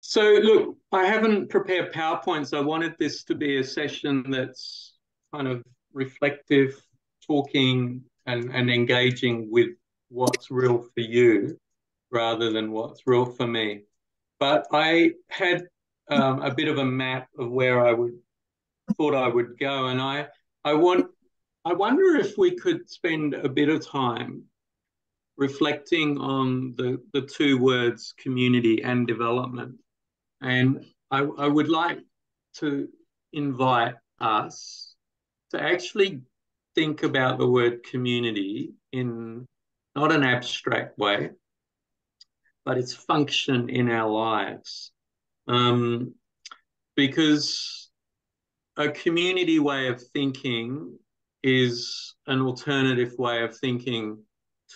So look, I haven't prepared PowerPoints. I wanted this to be a session that's kind of reflective, talking and engaging with what's real for you rather than what's real for me. But I had a bit of a map of where thought I would go, and I want I wonder if we could spend a bit of time reflecting on the two words community and development. And I would like to invite us to actually think about the word community in not an abstract way, but its function in our lives. Um, because a community way of thinking is an alternative way of thinking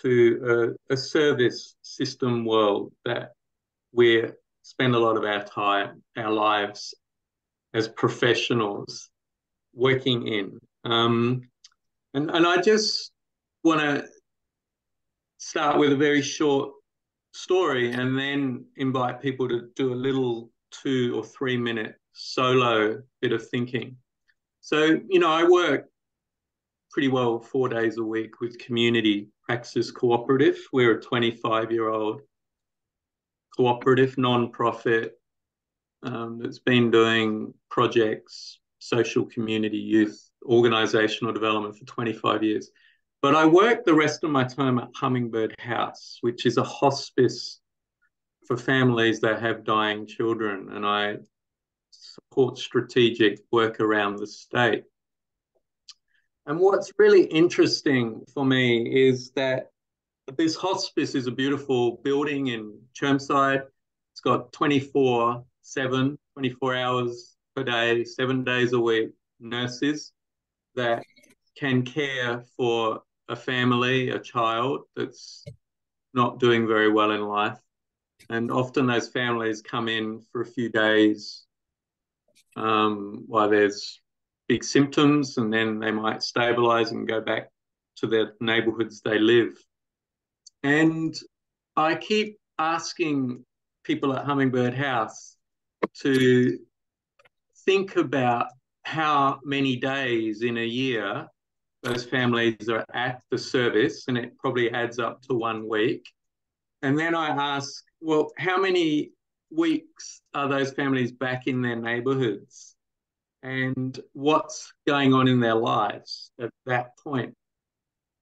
to a service system world that we spend a lot of our time, our lives as professionals working in. And I just want to start with a very short story and then invite people to do a little 2 or 3 minute solo bit of thinking. So, I work pretty well 4 days a week with Community Praxis Cooperative. We're a 25-year-old cooperative, non-profit, that's been doing projects, social community, youth, organisational development for 25 years. But I work the rest of my time at Hummingbird House, which is a hospice for families that have dying children, and I support strategic work around the state. And what's really interesting for me is that this hospice is a beautiful building in Chermside. It's got 24/7, 24 hours per day, 7 days a week, nurses that can care for a family, a child that's not doing very well in life. And often those families come in for a few days while there's big symptoms, and then they might stabilize and go back to their neighborhoods they live. And I keep asking people at Hummingbird House to think about how many days in a year those families are at the service, and it probably adds up to 1 week. And then I ask, well, how many weeks are those families back in their neighborhoods? And what's going on in their lives at that point?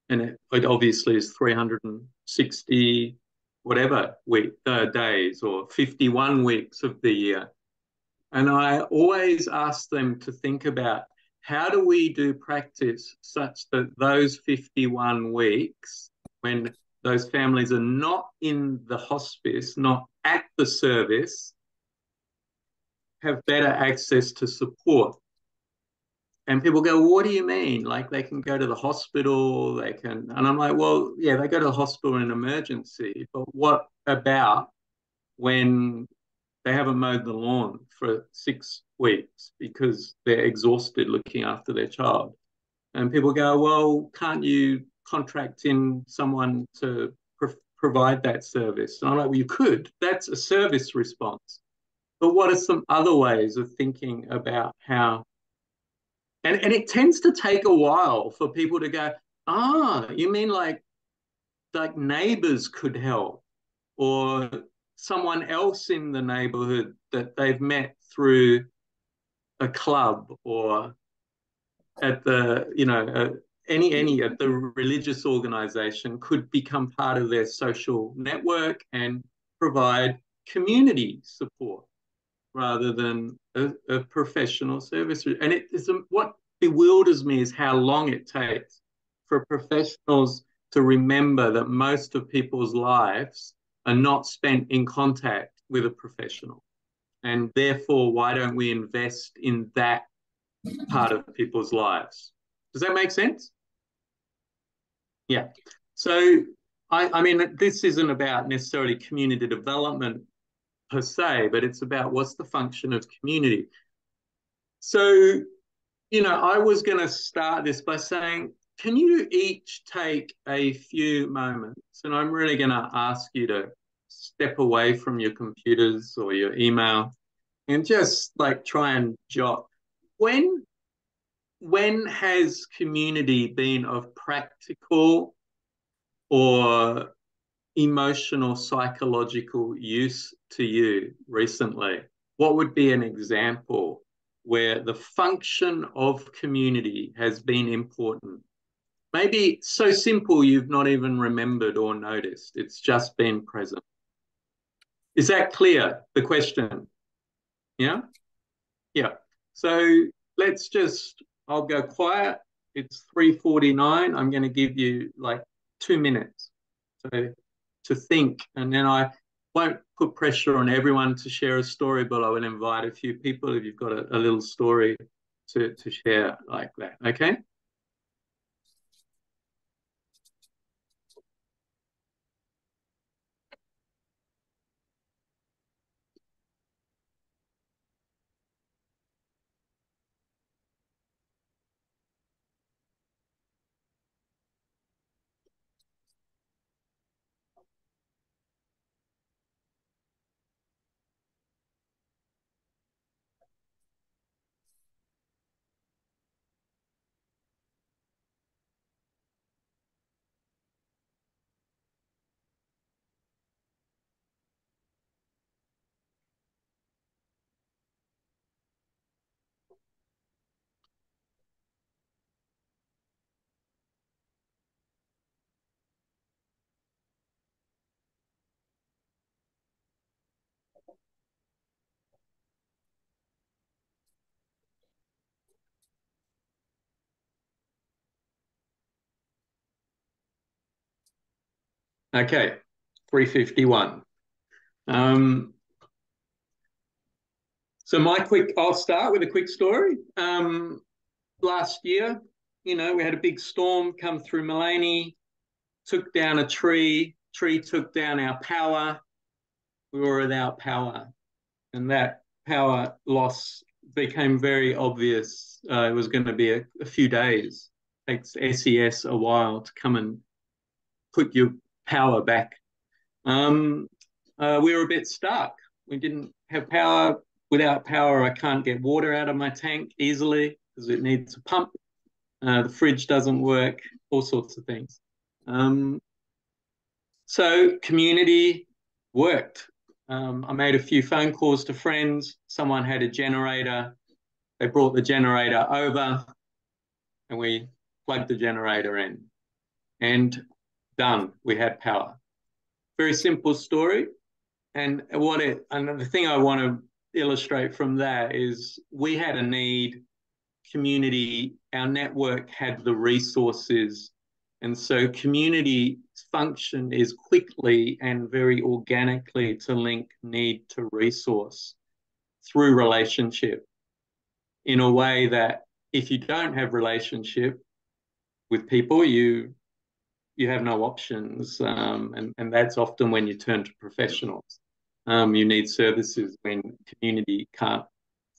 And it obviously is 360 whatever days, or 51 weeks of the year. And I always ask them to think about, how do we do practice such that those 51 weeks, when those families are not in the hospice, not at the service, have better access to support? And people go, well, what do you mean? Like, they can go to the hospital, they can, and I'm like, well, yeah, they go to the hospital in an emergency, but what about when they haven't mowed the lawn for 6 weeks because they're exhausted looking after their child? And people go, well, can't you contract in someone to provide that service? And I'm like, well, you could. That's a service response. But what are some other ways of thinking about how? And it tends to take a while for people to go, you mean like neighbors could help, or someone else in the neighborhood that they've met through a club, or at the, any at the religious organization could become part of their social network and provide community support rather than a professional service. And it is what bewilders me is how long it takes for professionals to remember that most of people's lives are not spent in contact with a professional. And therefore, why don't we invest in that part of people's lives? Does that make sense? Yeah. So, I mean, this isn't about necessarily community development per se, but it's about what's the function of community. So, I was going to start this by saying, can you each take a few moments, and I'm really going to ask you to step away from your computers or your email and just like try and jot. When has community been of practical or emotional, psychological use to you recently? What would be an example where the function of community has been important? Maybe so simple you've not even remembered or noticed. It's just been present. Is that clear, the question? Yeah? Yeah. So I'll go quiet. It's 3:49. I'm going to give you like 2 minutes to think, and then I won't put pressure on everyone to share a story, but I will invite a few people if you've got a little story to share like that. Okay? Okay, 3:51. Um, I'll start with a quick story. Last year, we had a big storm come through Mullaney, took down a tree took down our power. We were without power, and that power loss became very obvious. It was going to be a few days. It takes SES a while to come and put your power back. We were a bit stuck. We didn't have power. Without power, I can't get water out of my tank easily because it needs a pump. The fridge doesn't work, all sorts of things. So community worked. I made a few phone calls to friends. Someone had a generator. They brought the generator over and we plugged the generator in. And done, we had power. Very simple story. And the thing I want to illustrate from that is we had a need, community, our network had the resources. And so community function is quickly and very organically to link need to resource through relationship in a way that if you don't have relationship with people, you have no options. And that's often when you turn to professionals. You need services when community can't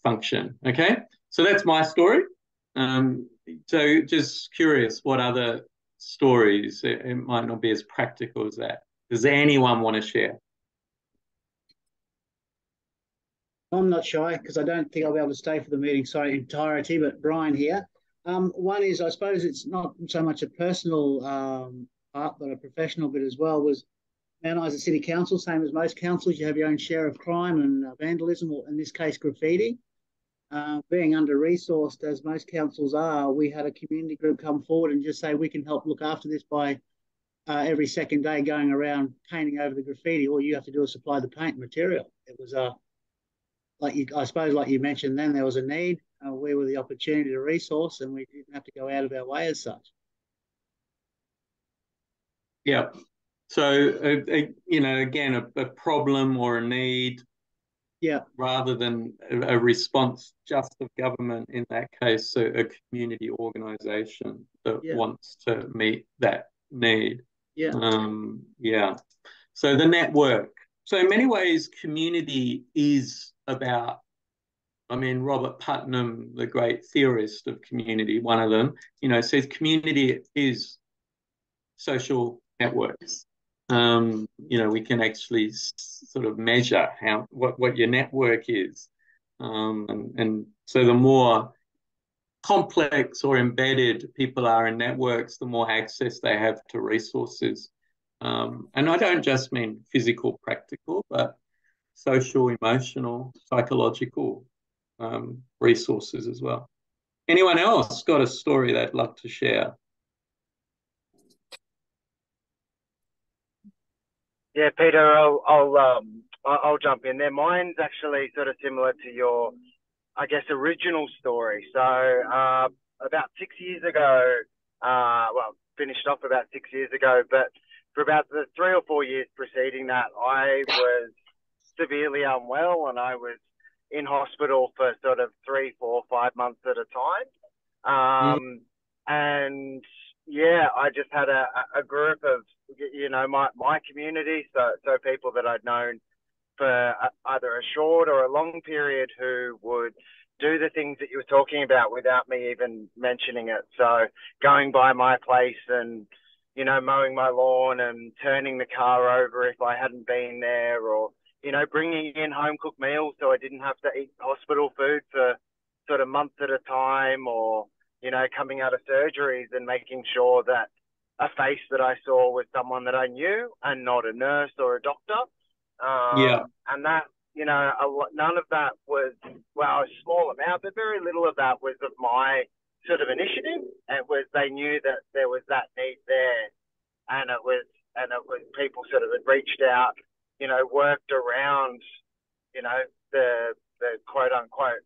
function. Okay, so that's my story. So just curious, what other stories? It might not be as practical as that. Does anyone want to share? I'm not shy because I don't think I'll be able to stay for the meeting, sorry, entirety, but Brian here. One is, I suppose it's not so much a personal part, but a professional bit as well, was when I was a city council, same as most councils, you have your own share of crime and vandalism, or in this case, graffiti. Being under-resourced, as most councils are, we had a community group come forward and just say, we can help look after this by every second day going around painting over the graffiti. All you have to do is supply the paint material. It was I suppose, like you mentioned, then there was a need. We were the opportunity to resource, and we didn't have to go out of our way as such. Yeah. So, again, a problem or a need, yeah, rather than a response just of government in that case, so a community organisation that wants to meet that need. Yeah. So the network. So in many ways, community is about, Robert Putnam, the great theorist of community, one of them, says community is social networks. We can actually sort of measure what your network is. And so the more complex or embedded people are in networks, the more access they have to resources. And I don't just mean physical, practical, but social, emotional, psychological resources as well. Anyone else got a story they'd love to share? Yeah, Peter, I'll jump in there. Mine's actually sort of similar to your, I guess, original story. So about 6 years ago, finished off about 6 years ago, but for about the 3 or 4 years preceding that, I was severely unwell, and I was in hospital for sort of 3, 4, 5 months at a time. And yeah, I just had a group of, my community, so people that I'd known for either a short or a long period who would do the things that you were talking about without me even mentioning it. So going by my place and, mowing my lawn and turning the car over if I hadn't been there, or, bringing in home cooked meals so I didn't have to eat hospital food for sort of months at a time, or, coming out of surgeries and making sure that a face that I saw was someone that I knew and not a nurse or a doctor. And that, none of that was, well, a small amount, but very little of that was of my sort of initiative. It was, they knew that there was that need there, and it was people sort of had reached out, worked around, the quote unquote,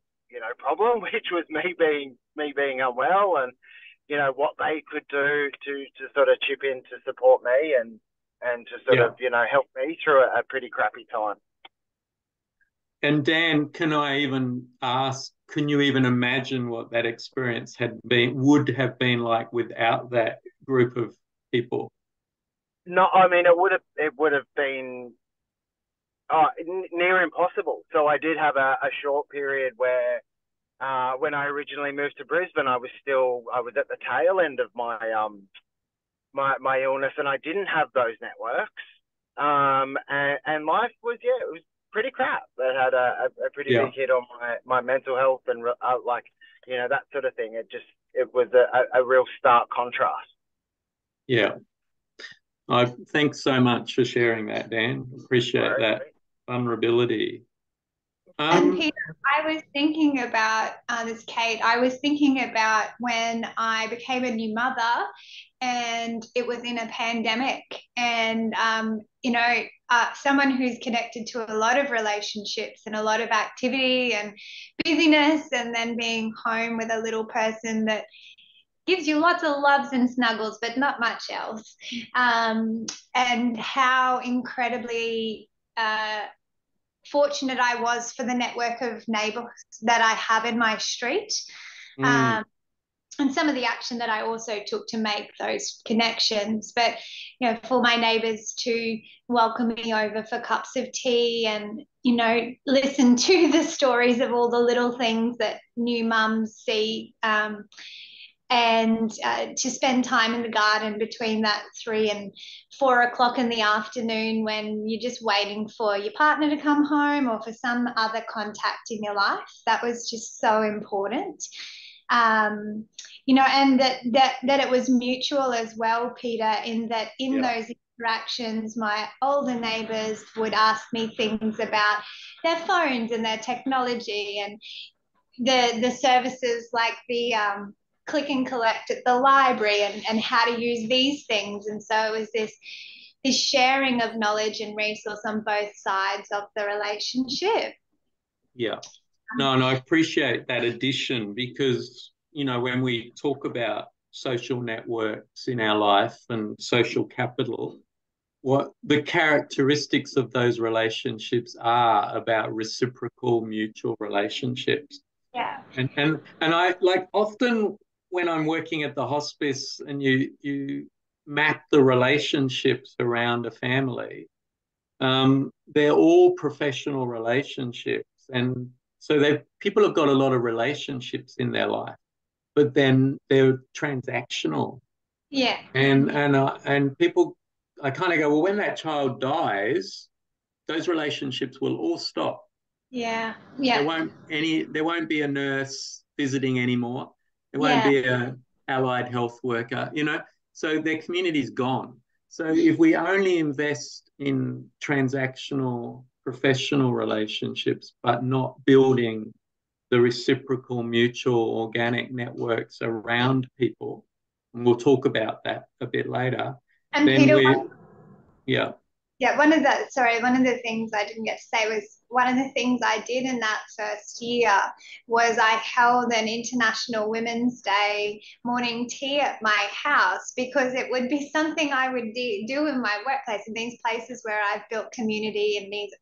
problem, which was me being unwell, and, what they could do to sort of chip in to support me and to sort of, help me through a pretty crappy time. And Dan, can you even imagine what that experience would have been like without that group of people? No, I mean, it would have been near impossible. So I did have a short period where, when I originally moved to Brisbane, I was at the tail end of my my illness, and I didn't have those networks. And life was, it was pretty crap. It had a pretty big hit on my mental health and that sort of thing. It was a real stark contrast. Yeah. Thanks so much for sharing that, Dan. Appreciate that vulnerability. And Peter, I was thinking about this, Kate. I was thinking about when I became a new mother, and it was in a pandemic, and someone who's connected to a lot of relationships and a lot of activity and busyness, and then being home with a little person that gives you lots of loves and snuggles, but not much else, and how incredibly fortunate I was for the network of neighbours that I have in my street, and some of the action that I also took to make those connections. But, for my neighbours to welcome me over for cups of tea and, listen to the stories of all the little things that new mums see, and to spend time in the garden between that 3 and 4 o'clock in the afternoon when you're just waiting for your partner to come home or for some other contact in your life. That was just so important. And that it was mutual as well, Peter, in that those interactions, my older neighbours would ask me things about their phones and their technology and the services like the click and collect at the library and how to use these things. And so it was this sharing of knowledge and resource on both sides of the relationship. Yeah. No, and I appreciate that addition, because, when we talk about social networks in our life and social capital, what the characteristics of those relationships are about reciprocal mutual relationships. Yeah. And I often when I'm working at the hospice and you map the relationships around a family, they're all professional relationships. And so people have got a lot of relationships in their life, but then they're transactional. Yeah. And people I kind of go, well, when that child dies, those relationships will all stop. Yeah. There Yeah. won't be a nurse visiting anymore. There won't Yeah. be a allied health worker, so their community's gone. So if we only invest in transactional professional relationships, but not building the reciprocal, mutual, organic networks around people, and we'll talk about that a bit later, And then Peter, yeah. yeah, one of the things I didn't get to say was one of the things I did in that first year was I held an International Women's Day morning tea at my house, because it would be something I would do in my workplace, in these places where I've built community and these,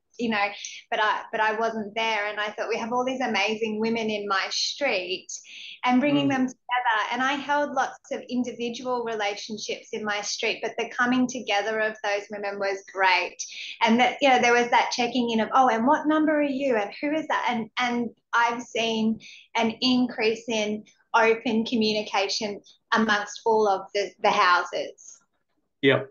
but I wasn't there. And I thought, we have all these amazing women in my street, and bringing them together. And I held lots of individual relationships in my street, but the coming together of those women was great. And that, there was that checking in of, oh, and what number are you? And who is that? And I've seen an increase in open communication amongst all of the houses. Yeah.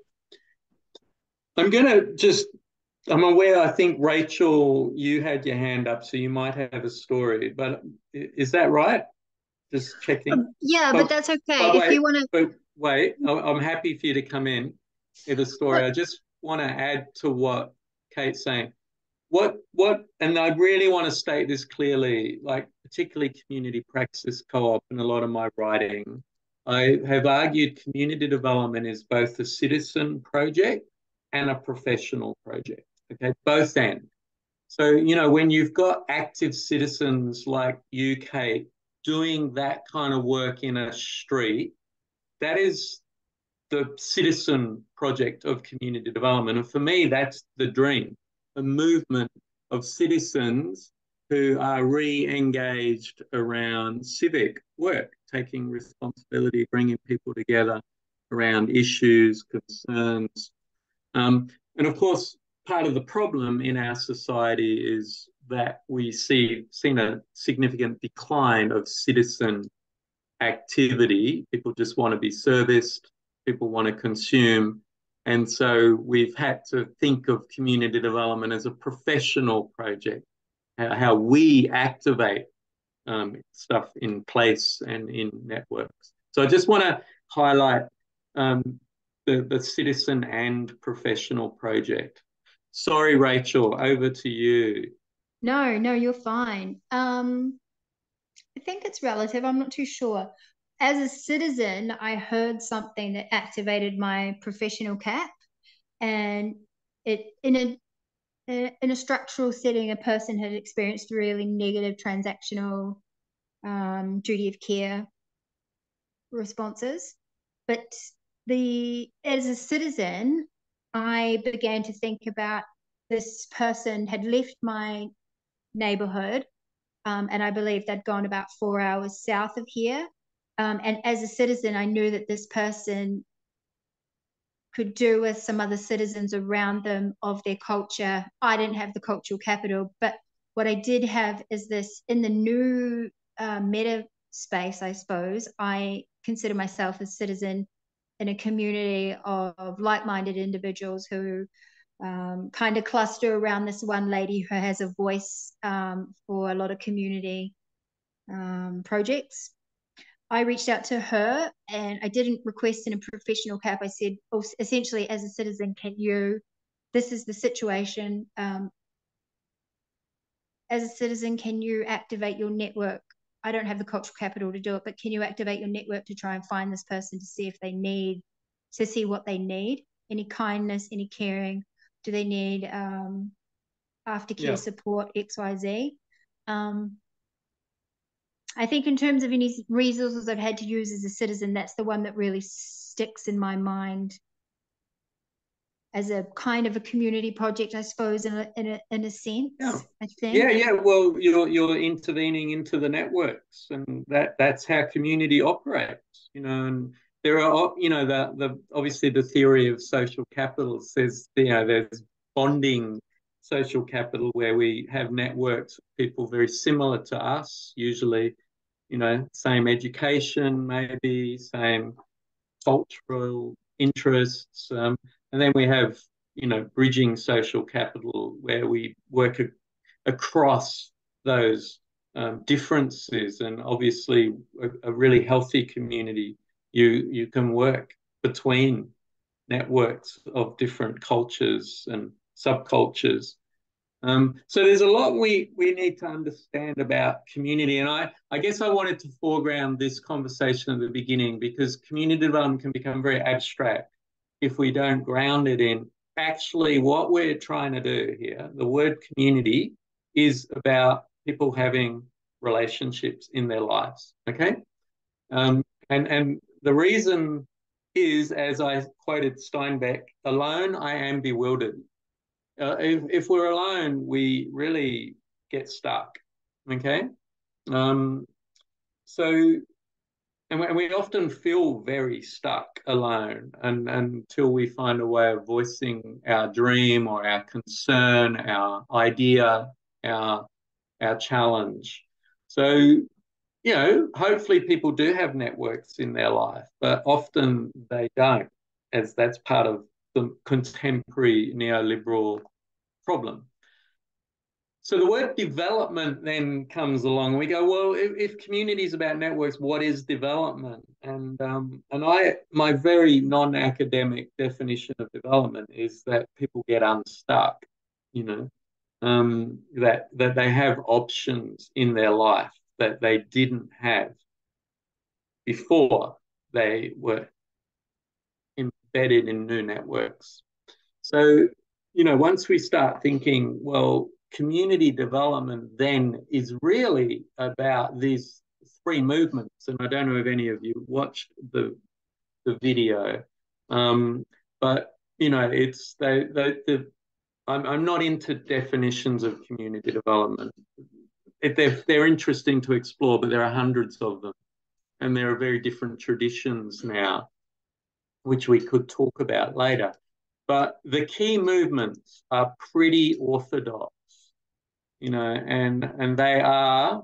I'm aware, I think, Rachel, you had your hand up, so you might have a story, but is that right? Just checking. Yeah, but that's okay. If you want to. Wait, I'm happy for you to come in with a story. I just want to add to what Kate's saying. And I really want to state this clearly, like particularly community praxis co-op in a lot of my writing. I have argued community development is both a citizen project and a professional project. Okay, both ends. So, when you've got active citizens like you, Kate, doing that kind of work in a street, that is the citizen project of community development. And for me, that's the dream, a movement of citizens who are re-engaged around civic work, taking responsibility, bringing people together around issues, concerns. And of course, part of the problem in our society is that seen a significant decline of citizen activity. People just want to be serviced, people want to consume. And so we've had to think of community development as a professional project, how we activate stuff in place and in networks. So I just want to highlight the citizen and professional project. Sorry, Rachel, over to you. No, you're fine. I think it's relative. I'm not too sure. As a citizen, I heard something that activated my professional cap, and it in a structural setting, a person had experienced really negative transactional duty of care responses. But as a citizen, I began to think about, this person had left my neighborhood, and I believe they'd gone about 4 hours south of here. And as a citizen, I knew that this person could do with some other citizens around them of their culture. I didn't have the cultural capital, but what I did have is this, in the new meta space, I suppose, I consider myself a citizen in a community of like-minded individuals who kind of cluster around this one lady who has a voice for a lot of community projects. I reached out to her, and I didn't request in a professional cap. I said, essentially, as a citizen, this is the situation. As a citizen, can you activate your network? I don't have the cultural capital to do it, but can you activate your network to try and find this person to see what they need? Any kindness, any caring? Do they need aftercare support, XYZ? I think in terms of any resources I've had to use as a citizen, that's the one that really sticks in my mind as a kind of a community project, I suppose, in a sense. Yeah. I think. Yeah. Well, you're intervening into the networks, and that's how community operates. And there are, the obviously the theory of social capital says, there's bonding social capital where we have networks of people very similar to us, usually, same education, maybe same cultural interests, and And then we have, bridging social capital, where we work across those differences. And obviously, a really healthy community, you can work between networks of different cultures and subcultures. So there's a lot we need to understand about community. And I guess I wanted to foreground this conversation at the beginning, because community development can become very abstract if we don't ground it in actually what we're trying to do here. The word community is about people having relationships in their lives, okay? And the reason is, as I quoted Steinbeck, alone I am bewildered. If we're alone, we really get stuck, okay? So, and we often feel very stuck alone, and until we find a way of voicing our dream or our concern, our idea, our challenge. So, hopefully people do have networks in their life, but often they don't, as that's part of the contemporary neoliberal problem. So the word development then comes along. We go, well, if community is about networks, what is development? And my very non-academic definition of development is that people get unstuck, that they have options in their life that they didn't have before they were embedded in new networks. So, once we start thinking, well, community development then is really about these three movements. And I don't know if any of you watched the video, but, it's I'm not into definitions of community development. They're interesting to explore, but there are hundreds of them. And there are very different traditions now, which we could talk about later. But the key movements are pretty orthodox, and they are,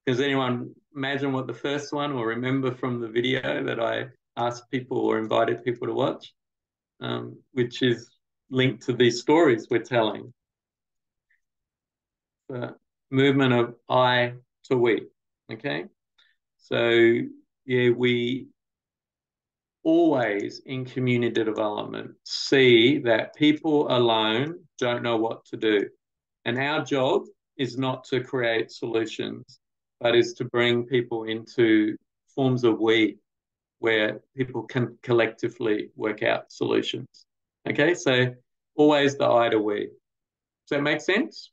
does anyone imagine what the first one, or remember from the video that I asked people or invited people to watch, which is linked to these stories we're telling? The movement of I to we, okay? So, yeah, we always in community development see that people alone don't know what to do. And our job is not to create solutions, but is to bring people into forms of we, where people can collectively work out solutions. Okay, so always the I to we. Does that make sense?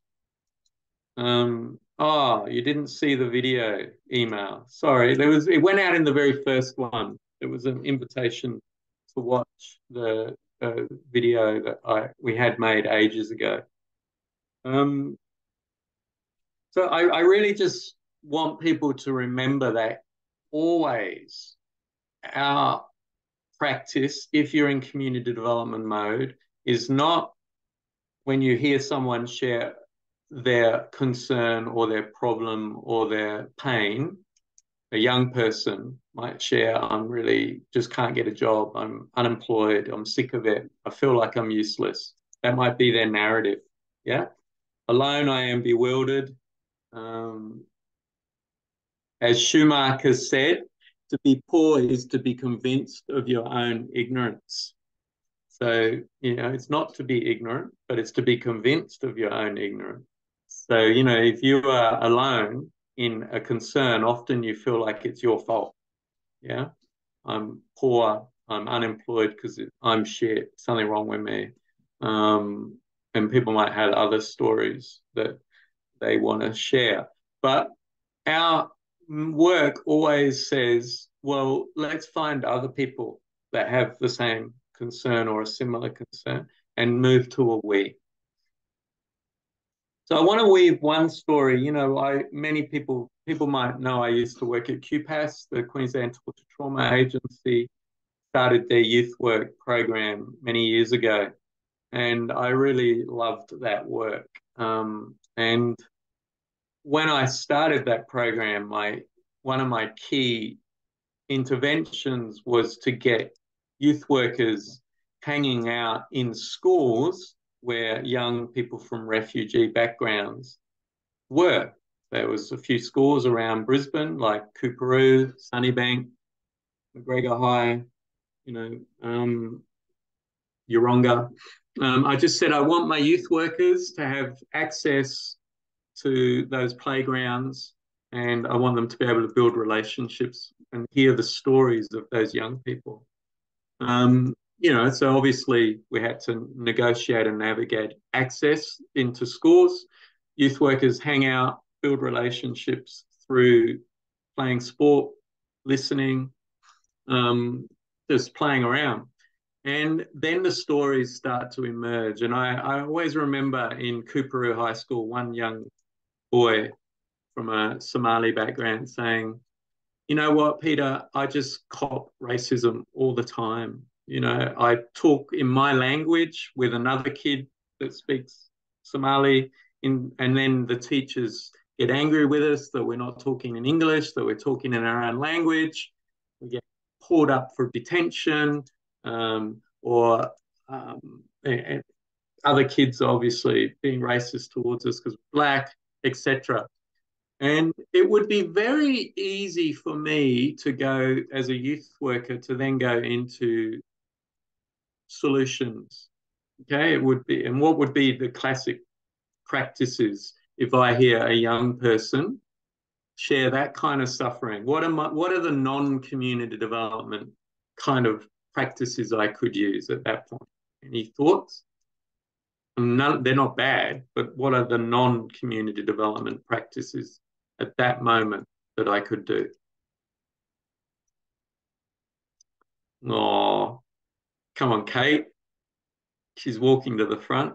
Oh, you didn't see the video email. Sorry, it went out in the very first one. It was an invitation to watch the video that we had made ages ago. So I really just want people to remember that always our practice, if you're in community development mode, is not when you hear someone share their concern or their problem or their pain. A young person might share, I'm really just can't get a job, I'm unemployed, I'm sick of it, I feel like I'm useless. That might be their narrative, yeah? Alone, I am bewildered. As Schumacher said, to be poor is to be convinced of your own ignorance. So, it's not to be ignorant, but it's to be convinced of your own ignorance. So, if you are alone in a concern, often you feel like it's your fault. Yeah, I'm poor, I'm unemployed because I'm shit, something wrong with me. And people might have other stories that they want to share. But our work always says, well, let's find other people that have the same concern or a similar concern and move to a we. So I want to weave one story. Many people might know I used to work at QPAS, the Queensland Torture Trauma Agency, started their youth work program many years ago. And I really loved that work. And when I started that program, one of my key interventions was to get youth workers hanging out in schools where young people from refugee backgrounds were. There was a few schools around Brisbane, like Coorparoo, Sunnybank, McGregor High, Yeronga. I just said I want my youth workers to have access to those playgrounds, and I want them to be able to build relationships and hear the stories of those young people. So obviously we had to negotiate and navigate access into schools. Youth workers hang out, build relationships through playing sport, listening, just playing around. And then the stories start to emerge. And I always remember in Coorparoo High School, one young boy from a Somali background saying, you know what, Peter, I just cop racism all the time. I talk in my language with another kid that speaks Somali, and then the teachers get angry with us that we're not talking in English, that we're talking in our own language. We get pulled up for detention, or other kids obviously being racist towards us because we're black, etc. And it would be very easy for me to go as a youth worker to then go into solutions. Okay, it would be, and what would be the classic practices if I hear a young person share that kind of suffering? What are the non-community development kind of practices I could use at that point? Any thoughts? None, they're not bad, but what are the non-community development practices at that moment that I could do? Oh, come on, Kate. She's walking to the front.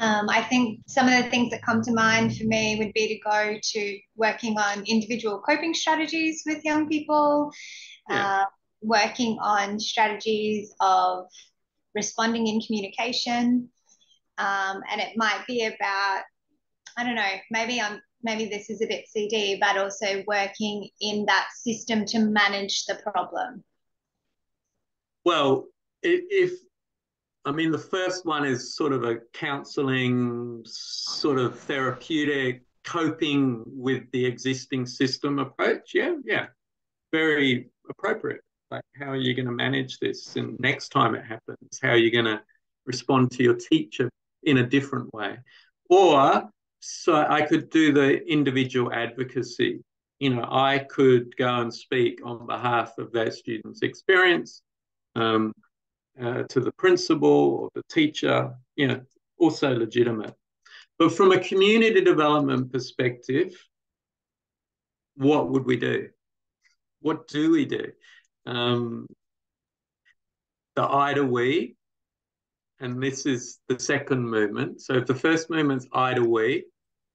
I think some of the things that come to mind for me would be to go to working on individual coping strategies with young people, working on strategies of responding in communication. And it might be about, I don't know, maybe this is a bit CD, but also working in that system to manage the problem. Well, the first one is sort of a counselling, sort of therapeutic, coping with the existing system approach. Yeah, very appropriate. Like, how are you going to manage this? And next time it happens, how are you going to respond to your teacher in a different way? Or, so I could do the individual advocacy. I could go and speak on behalf of that student's experience, to the principal or the teacher, also legitimate. But from a community development perspective, what would we do? What do we do? The I to we, and this is the second movement. So if the first movement's I to we,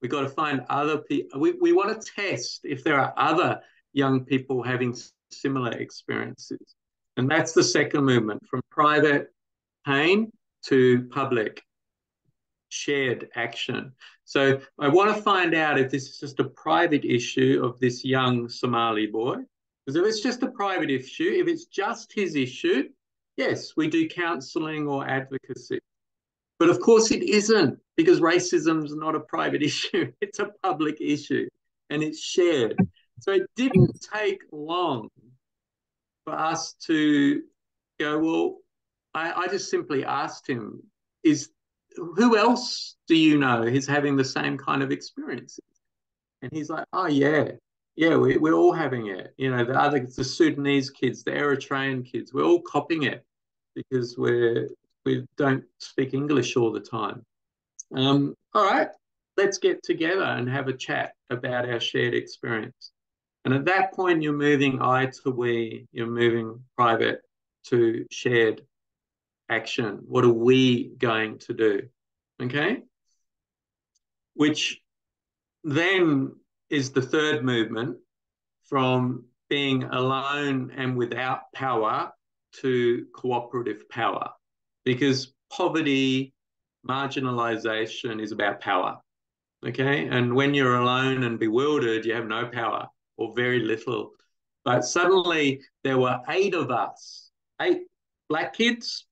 we've got to find other people. We want to test if there are other young people having similar experiences. And that's the second movement, from private pain to public shared action. So I want to find out if this is just a private issue of this young Somali boy. Because if it's just a private issue, if it's just his issue, yes, we do counselling or advocacy. But of course it isn't, because racism is not a private issue. It's a public issue and it's shared. So it didn't take long for us to go, well, I just simply asked him, who else do you know is having the same kind of experiences? And he's like, oh, yeah, we're all having it. The Sudanese kids, the Eritrean kids, we're all copying it because we don't speak English all the time. All right, let's get together and have a chat about our shared experience. And at that point, you're moving I to we, you're moving private to shared action. What are we going to do? Okay? Which then is the third movement, from being alone and without power to cooperative power. Because poverty, marginalisation is about power. Okay? And when you're alone and bewildered, you have no power or very little. But suddenly there were 8 of us, 8 black kids,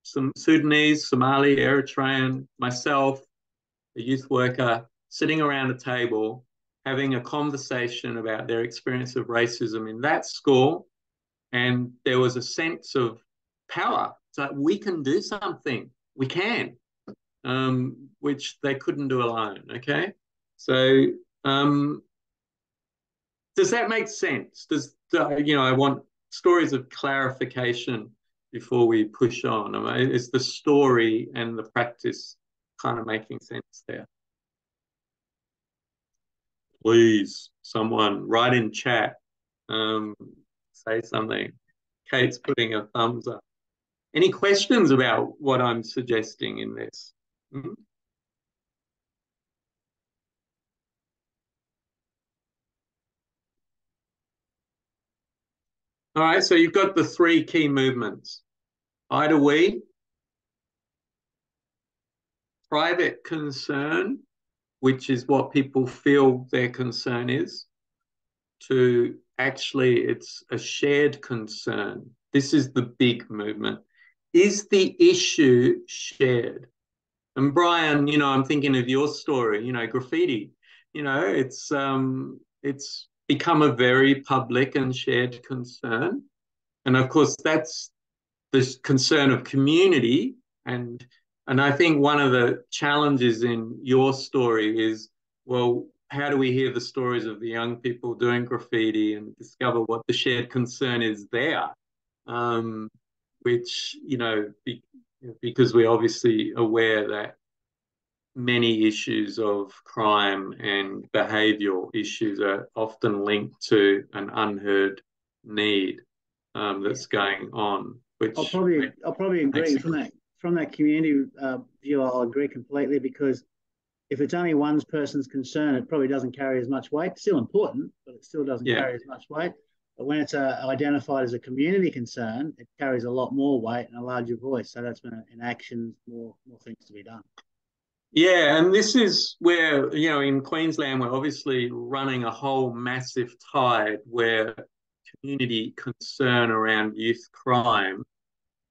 some Sudanese, Somali, Eritrean, myself, a youth worker, sitting around a table having a conversation about their experience of racism in that school. And there was a sense of power. It's like, we can do something. We can, which they couldn't do alone. Okay. So, does that make sense? I want stories of clarification before we push on. I mean, is the story and the practice kind of making sense there? Please, someone write in chat, say something. Kate's putting a thumbs up. Any questions about what I'm suggesting in this? Hmm? All right, so you've got the three key movements. I to we, private concern, which is what people feel their concern is, to actually it's a shared concern. This is the big movement. Is the issue shared? And Brian, I'm thinking of your story, graffiti, it's become a very public and shared concern. And of course, that's the concern of community. And I think one of the challenges in your story is, well, how do we hear the stories of the young people doing graffiti and discover what the shared concern is there? Which, because we're obviously aware that many issues of crime and behavioural issues are often linked to an unheard need that's going on. Which I'll probably agree from that community view. I'll agree completely, because if it's only one person's concern, it probably doesn't carry as much weight. It's still important, but it still doesn't carry as much weight. But when it's identified as a community concern, it carries a lot more weight and a larger voice. So that's when in actions, more things to be done. Yeah, and this is where, in Queensland, we're obviously running a whole massive tide where community concern around youth crime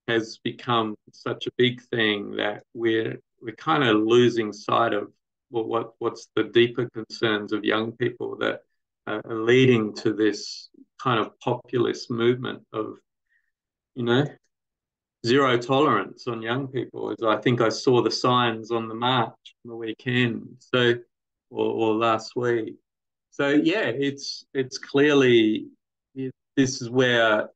has become such a big thing that we're kind of losing sight of what's the deeper concerns of young people that are leading to this kind of populist movement of, zero tolerance on young people. As I think I saw the signs on the march on the weekend, or last week. So yeah, it's clearly this is where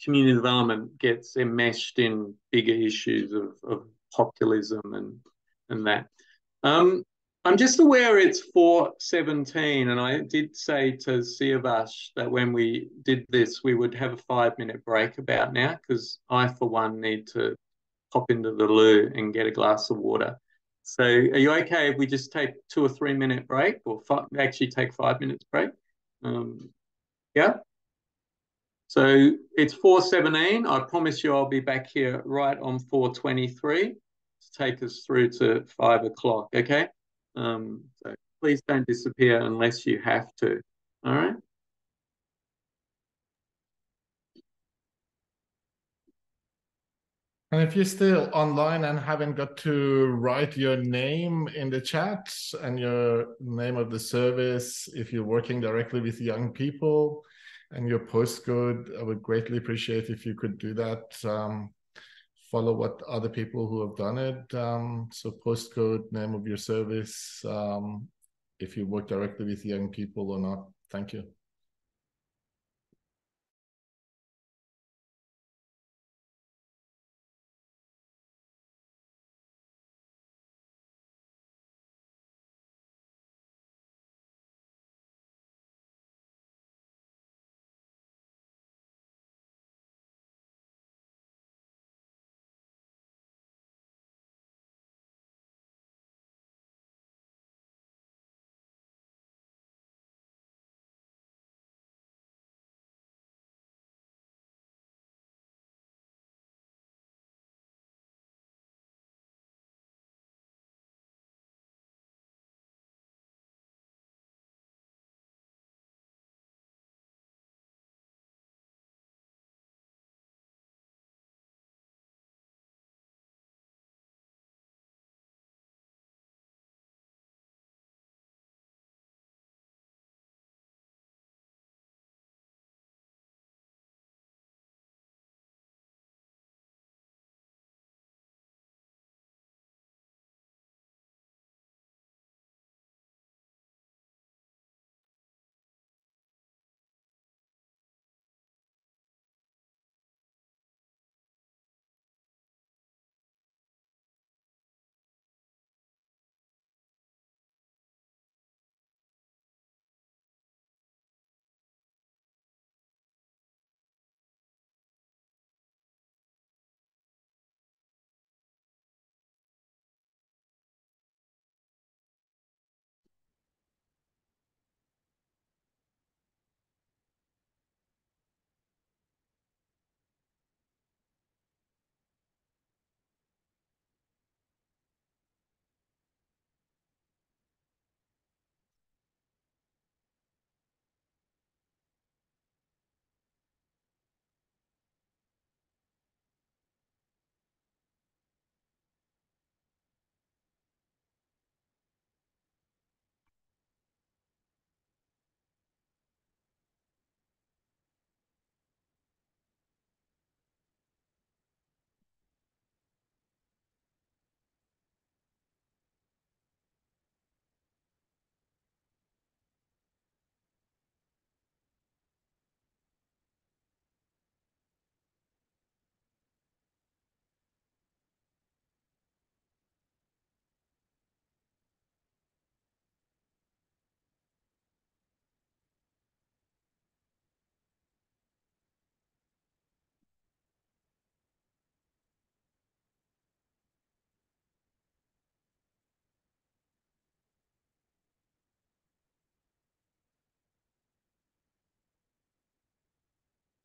community development gets enmeshed in bigger issues of populism and that. I'm just aware it's 4:17, and I did say to Siavash that when we did this, we would have a 5-minute break about now, because I, for one, need to pop into the loo and get a glass of water. So are you okay if we just take 2 or 3 minute break, or actually take 5 minutes break? Yeah. So it's 4:17. I promise you I'll be back here right on 4:23 to take us through to 5 o'clock, okay? So please don't disappear unless you have to, all right? And if you're still online and haven't got to write your name in the chat and your name of the service, if you're working directly with young people, and your postcode, I would greatly appreciate if you could do that. Follow what other people who have done it. So postcode, name of your service, if you work directly with young people or not. Thank you.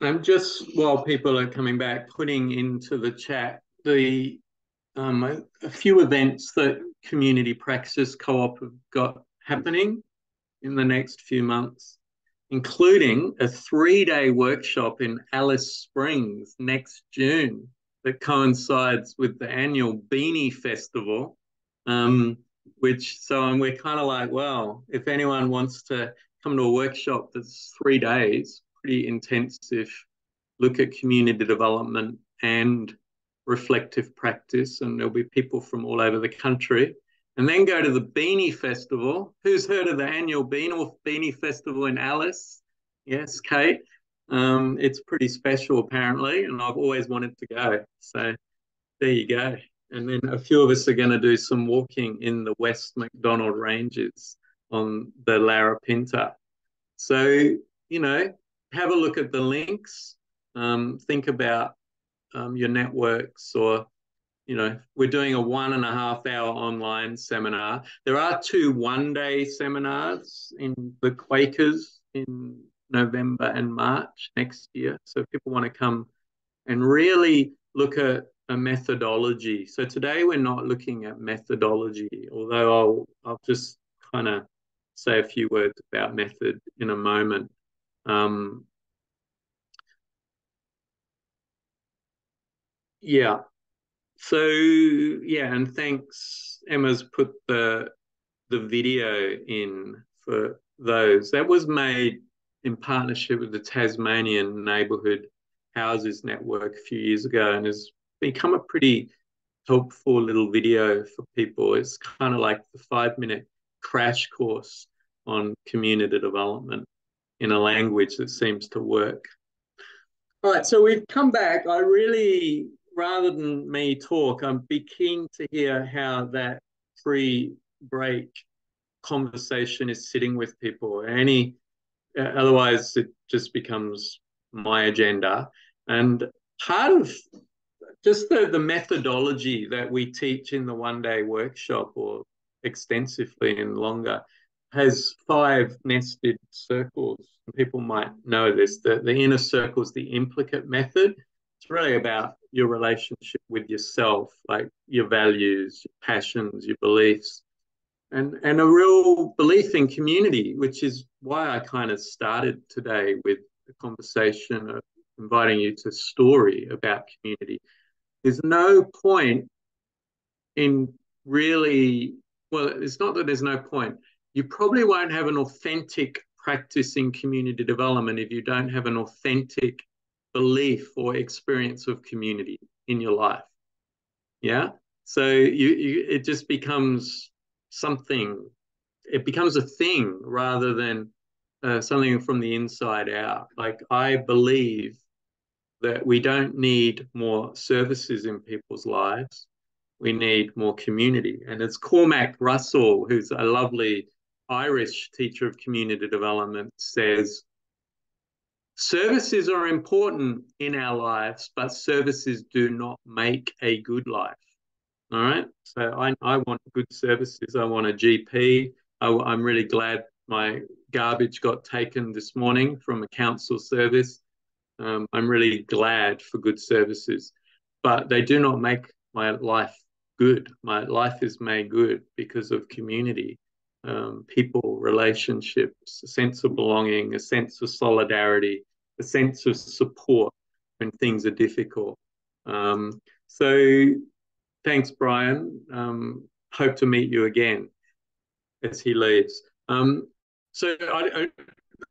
I'm just, while people are coming back, putting into the chat a few events that Community Praxis Co-op have got happening in the next few months, including a 3-day workshop in Alice Springs next June that coincides with the annual Beanie Festival, we're kind of like, well, if anyone wants to come to a workshop that's 3 days, pretty intensive, look at community development and reflective practice, and there'll be people from all over the country. And then go to the Beanie Festival. Who's heard of the annual Beanie Festival in Alice? Yes, Kate. It's pretty special apparently, and I've always wanted to go. So there you go. And then a few of us are going to do some walking in the West McDonald Ranges on the Larapinta. So, have a look at the links. Think about your networks, or we're doing a 1.5-hour online seminar. There are 2 one-day seminars in the Quakers in November and March next year. So if people want to come and really look at a methodology. So today we're not looking at methodology, although I'll just kind of say a few words about method in a moment. Yeah. So yeah, and thanks. Emma's put the video in for those. That was made in partnership with the Tasmanian Neighbourhood Houses Network a few years ago, and has become a pretty helpful little video for people. It's kind of like the 5-minute crash course on community development in a language that seems to work. All right, so we've come back. I really, rather than me talk, I'm be keen to hear how that pre-break conversation is sitting with people. Otherwise it just becomes my agenda. And part of just the methodology that we teach in the 1-day workshop, or extensively and longer, has 5 nested circles. People might know this. The inner circle is the implicate method. It's really about your relationship with yourself, like your values, your passions, your beliefs, and a real belief in community, which is why I kind of started today with a conversation of inviting you to story about community. There's no point in really, well, it's not that there's no point. You probably won't have an authentic practice in community development if you don't have an authentic belief or experience of community in your life. Yeah. So it just becomes something, it becomes a thing rather than something from the inside out. Like, I believe that we don't need more services in people's lives. We need more community. And it's Cormac Russell, who's a lovely Irish teacher of community development, says, services are important in our lives, but services do not make a good life. All right. So I want good services. I want a GP. I'm really glad my garbage got taken this morning from a council service. I'm really glad for good services, but they do not make my life good. My life is made good because of community, people, relationships, a sense of belonging, a sense of solidarity, a sense of support when things are difficult. So thanks, Brian. Hope to meet you again as he leaves. So I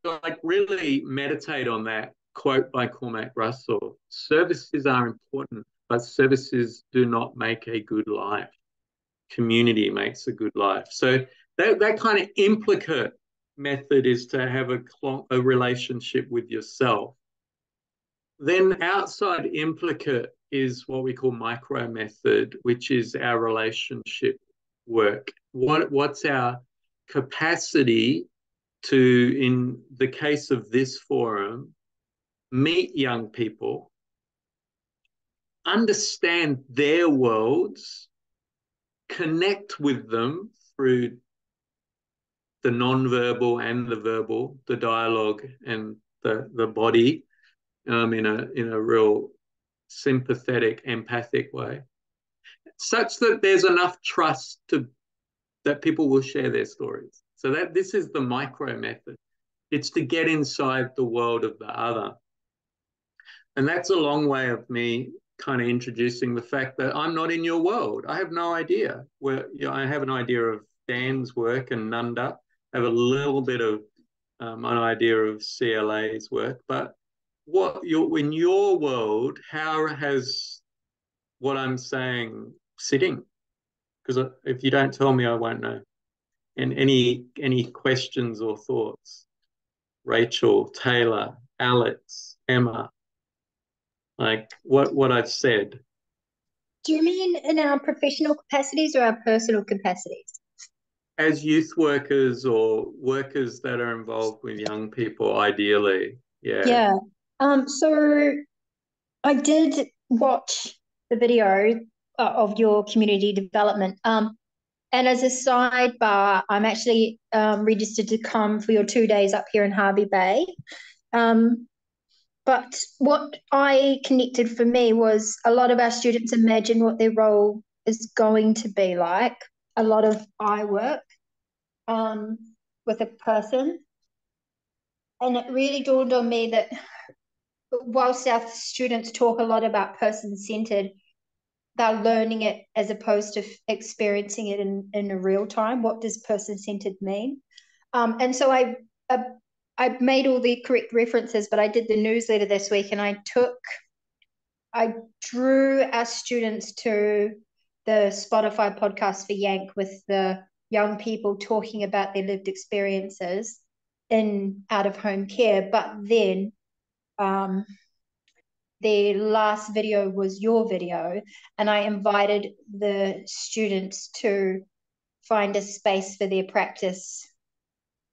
like really meditate on that quote by Cormac Russell. Services are important, but services do not make a good life. Community makes a good life. So that kind of implicate method is to have a relationship with yourself. Then outside implicate is what we call micro method, which is our relationship work. What's our capacity to, in the case of this forum, meet young people, understand their worlds, connect with them through the non-verbal and the verbal, the dialogue and the body, in a real sympathetic, empathic way, such that there's enough trust that people will share their stories. So that this is the micro method. It's to get inside the world of the other. And that's a long way of me kind of introducing the fact that I'm not in your world. I have no idea where, I have an idea of Dan's work and Nanda. I have a little bit of an idea of CLA's work, but in your world, how has what I'm saying sitting? Because if you don't tell me, I won't know. And any questions or thoughts? Rachel, Taylor, Alex, Emma, like what I've said. Do you mean in our professional capacities or our personal capacities? As youth workers or workers that are involved with young people, ideally. Yeah. So I did watch the video of your community development. And as a sidebar, I'm actually registered to come for your 2 days up here in Harvey Bay. But what I connected for me was a lot of our students imagine what their role is going to be like. A lot of eye work with a person. And it really dawned on me that whilst our students talk a lot about person-centered, they're learning it as opposed to experiencing it in a real time. What does person-centered mean? And so I made all the correct references, but I did the newsletter this week and I drew our students to the Spotify podcast for Yank with the young people talking about their lived experiences in out-of-home care. But then the last video was your video, and I invited the students to find a space for their practice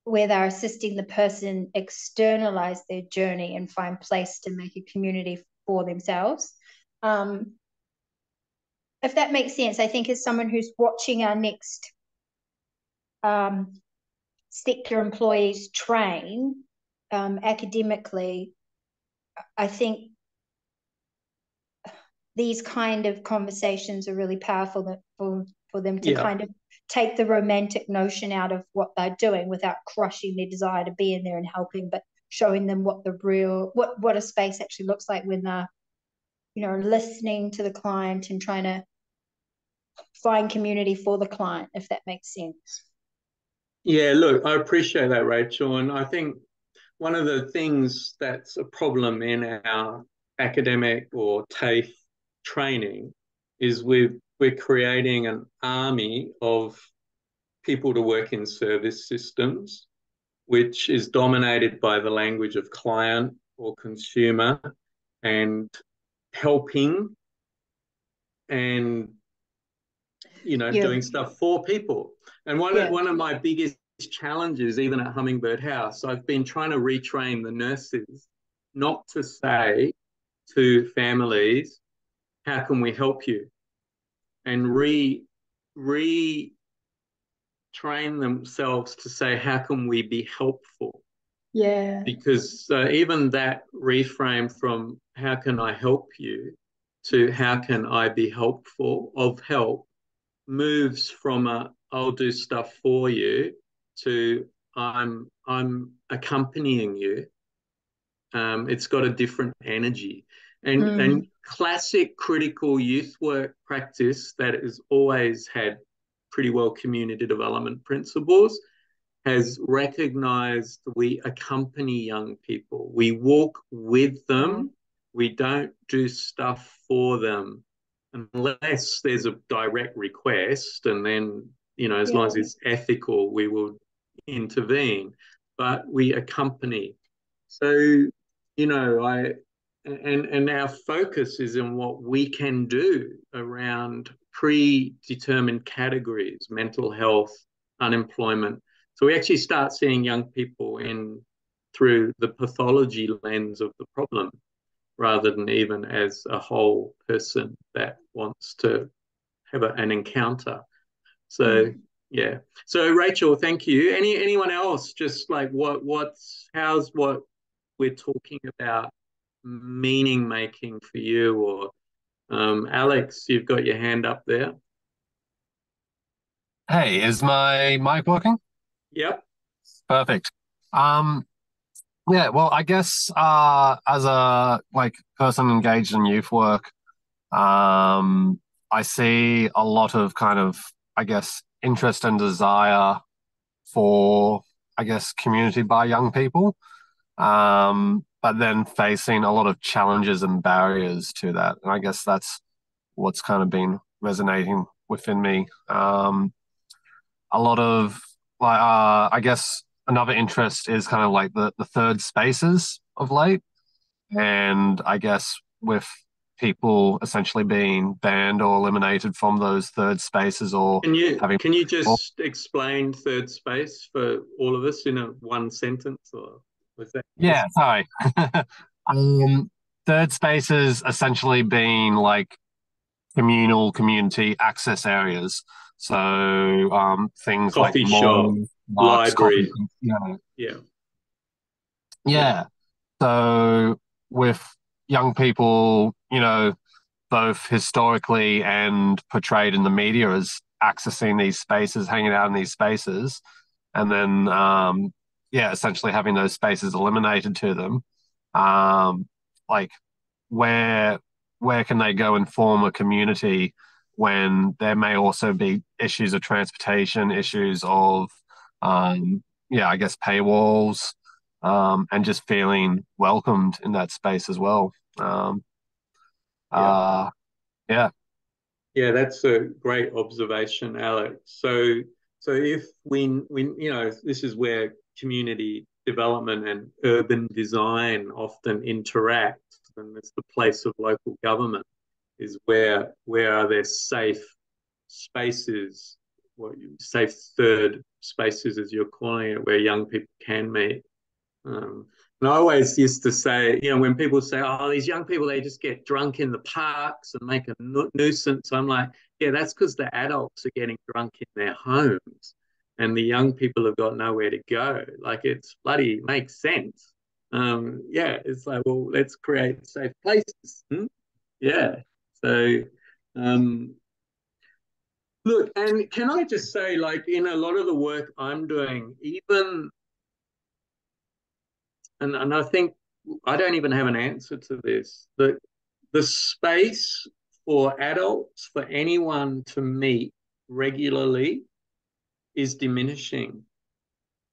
where they're assisting the person externalize their journey and find place to make a community for themselves. If that makes sense, I think as someone who's watching our next sector employees train academically, I think these kind of conversations are really powerful for them to kind of take the romantic notion out of what they're doing without crushing their desire to be in there and helping, but showing them what what a space actually looks like when they're, listening to the client and trying to find community for the client, if that makes sense. Yeah, look, I appreciate that, Rachel. And I think one of the things that's a problem in our academic or TAFE training is we're creating an army of people to work in service systems, which is dominated by the language of client or consumer and helping and doing stuff for people. And one of my biggest challenges, even at Hummingbird House, I've been trying to retrain the nurses not to say to families, how can we help you? And retrain themselves to say, how can we be helpful? Yeah. Because even that reframe from how can I help you to how can I be helpful, of help, moves from I'll do stuff for you to I'm accompanying you. It's got a different energy. And classic critical youth work practice that has always had pretty well community development principles has recognized we accompany young people. We walk with them. We don't do stuff for them unless there's a direct request, and then, as long as it's ethical, we will intervene, but we accompany. So, and our focus is in what we can do around predetermined categories, mental health, unemployment. So we actually start seeing young people through the pathology lens of the problem, rather than even as a whole person that wants to have an encounter. So yeah. So Rachel, thank you. Anyone else? Just like how's what we're talking about meaning making for you? Or Alex, you've got your hand up there. Hey, is my mic working? Yep. Perfect. Yeah, well, I guess as a person engaged in youth work, I see a lot of kind of, I guess, interest and desire for, I guess, community by young people, but then facing a lot of challenges and barriers to that. And I guess that's what's kind of been resonating within me. A lot of I guess another interest is kind of like the third spaces of late, and I guess with people essentially being banned or eliminated from those third spaces, or can you just explain third space for all of us in one sentence, or was that? Yeah, sorry. Third spaces essentially being like community access areas. So things like Coffee shop, malls, parks, library. Yeah. Yeah. So with young people, both historically and portrayed in the media as accessing these spaces, hanging out in these spaces, and then essentially having those spaces eliminated to them. Like where can they go and form a community when there may also be issues of transportation, issues of I guess paywalls, and just feeling welcomed in that space as well. Yeah. Yeah. Yeah, that's a great observation, Alex. So if this is where community development and urban design often interact, and it's the place of local government, is where are there safe spaces, safe third spaces as you're calling it, where young people can meet. And I always used to say, when people say, oh, these young people, they just get drunk in the parks and make a nuisance. I'm like, yeah, that's because the adults are getting drunk in their homes and the young people have got nowhere to go. Like, it's bloody makes sense. It's like, well, let's create safe places. Yeah. So, look, and can I just say, like, in a lot of the work I'm doing, even, and I think I don't even have an answer to this, the space for adults, for anyone to meet regularly is diminishing.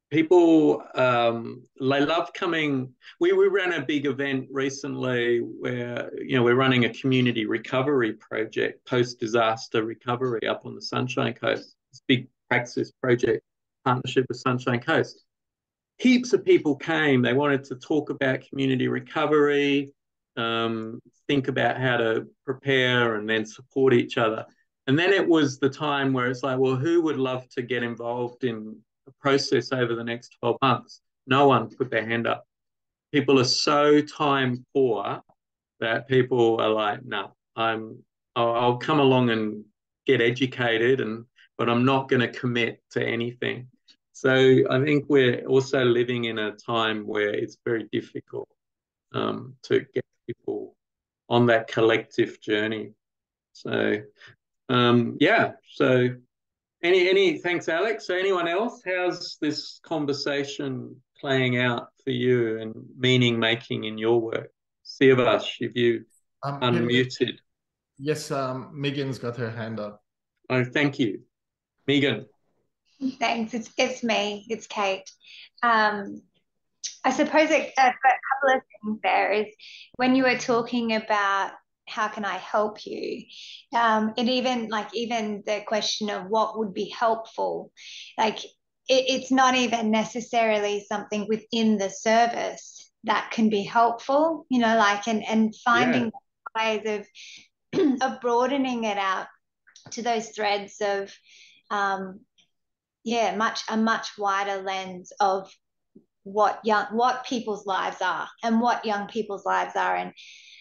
People, they love coming. We ran a big event recently where, we're running a community recovery project, post-disaster recovery up on the Sunshine Coast. It's a big praxis project, partnership with Sunshine Coast. Heaps of people came. They wanted to talk about community recovery, think about how to prepare and then support each other. And then it was the time where it's like, well, who would love to get involved in a process over the next 12 months? No one put their hand up. People are so time poor that people are like, no, I'll come along and get educated, but I'm not going to commit to anything. So I think we're also living in a time where it's very difficult to get people on that collective journey. So So thanks, Alex. So anyone else, how's this conversation playing out for you and meaning making in your work? Siavash, if you unmuted. Yes, Megan's got her hand up. Oh, thank you. Megan. Thanks. It's me. It's Kate. I suppose a couple of things there is when you were talking about how can I help you, and even the question of what would be helpful, like it's not even necessarily something within the service that can be helpful, and finding ways of broadening it out to those threads of a much wider lens of what people's lives are and what young people's lives are.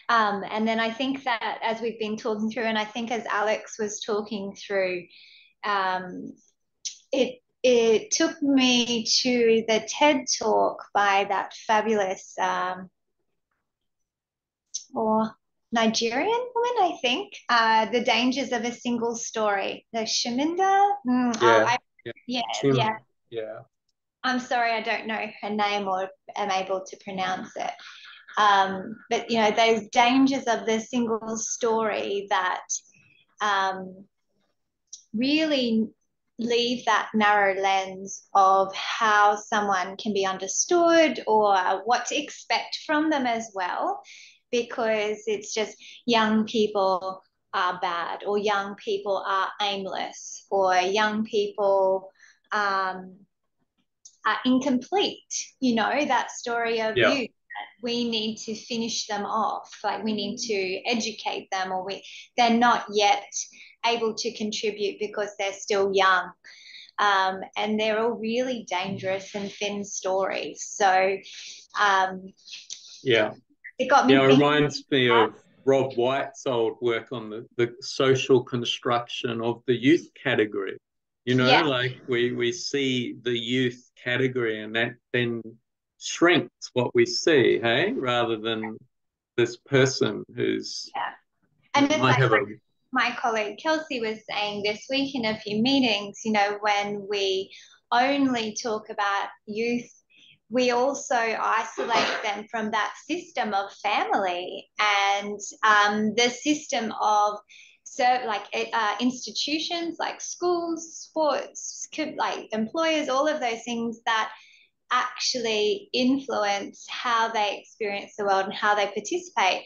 And then I think that as we've been talking through, and I think as Alex was talking through, it took me to the TED talk by that fabulous or Nigerian woman, I think. The Dangers of a Single Story. The Shaminda. Yeah. Yeah, Tim. yeah. Yeah. I'm sorry, I don't know her name or am able to pronounce it. But those dangers of the single story that really leave that narrow lens of how someone can be understood or what to expect from them as well, because it's just young people are bad, or young people are aimless, or young people are incomplete. That story of Yeah. youth. We need to finish them off. Like, we need to educate them, or they're not yet able to contribute because they're still young. And they're all really dangerous and thin stories. So Yeah. it got me Yeah, it thinking. reminds me of Rob White's old work on the social construction of the youth category. Yeah. Like we see the youth category, and that then shrinks what we see, hey, rather than this person who's Yeah. And it's might like have a my colleague Kelsey was saying this week in a few meetings, when we only talk about youth, we also isolate them from that system of family and the system of institutions like schools, sports, like employers, all of those things that actually influence how they experience the world and how they participate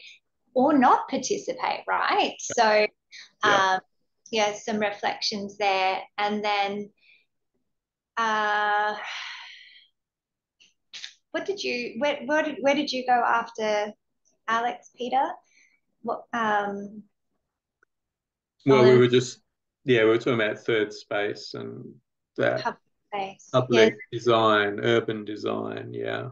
or not participate, right? So, yeah. some reflections there. And then, where did you go after Alex, Peter? What, Well, we were talking about third space and that public space. Yes. public design, urban design, yeah.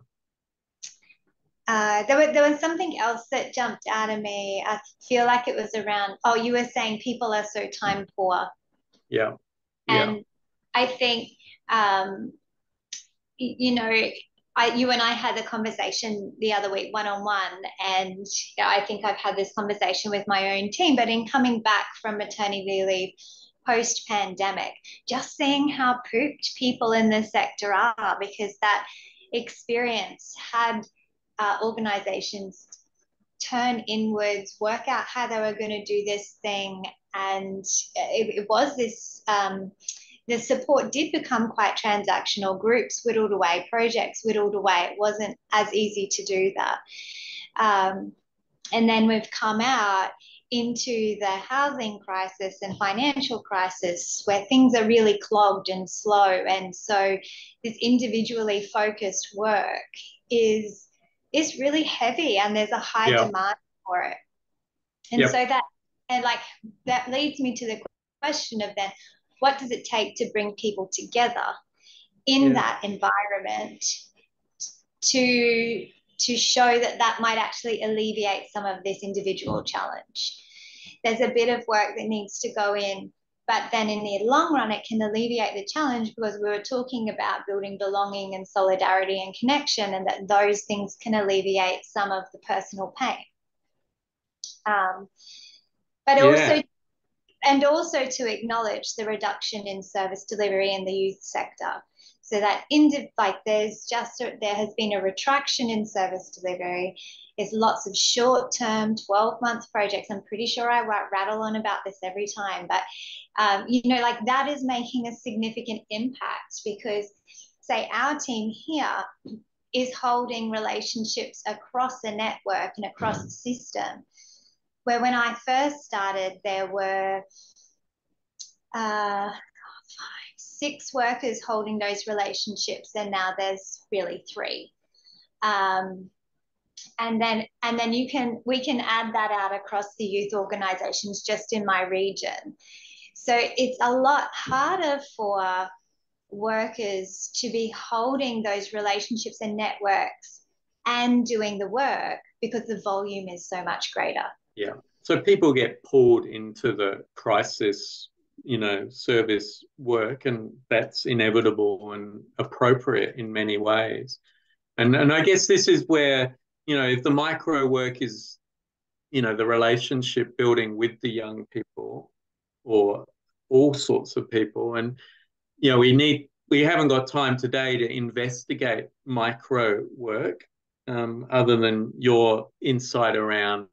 There was something else that jumped out of me. I feel like it was around, you were saying people are so time poor. Yeah. Yeah. And I think, you and I had a conversation the other week one-on-one, and I think I've had this conversation with my own team, but in coming back from maternity leave post-pandemic, just seeing how pooped people in the sector are, because that experience had organizations turn inwards, work out how they were going to do this thing. And it was this, the support did become quite transactional. Groups whittled away, projects whittled away. It wasn't as easy to do that. And then we've come out into the housing crisis and financial crisis where things are really clogged and slow. And so this individually focused work is really heavy, and there's a high demand for it. And so that leads me to the question of then, what does it take to bring people together in that environment to show that might actually alleviate some of this individual challenge? There's a bit of work that needs to go in, but then in the long run, it can alleviate the challenge, because we were talking about building belonging and solidarity and connection, and that those things can alleviate some of the personal pain. But also to acknowledge the reduction in service delivery in the youth sector. So that there has been a retraction in service delivery. There's lots of short-term 12-month projects. I'm pretty sure I rattle on about this every time, but that is making a significant impact, because say our team here is holding relationships across the network and across the system, where when I first started, there were 6 workers holding those relationships, and now there's really 3. And then we can add that out across the youth organizations just in my region. So it's a lot harder for workers to be holding those relationships and networks and doing the work, because the volume is so much greater. Yeah. So people get pulled into the crisis, service work, and that's inevitable and appropriate in many ways. And I guess this is where, if the micro work is the relationship building with the young people or all sorts of people. And, we haven't got time today to investigate micro work, other than your insight around,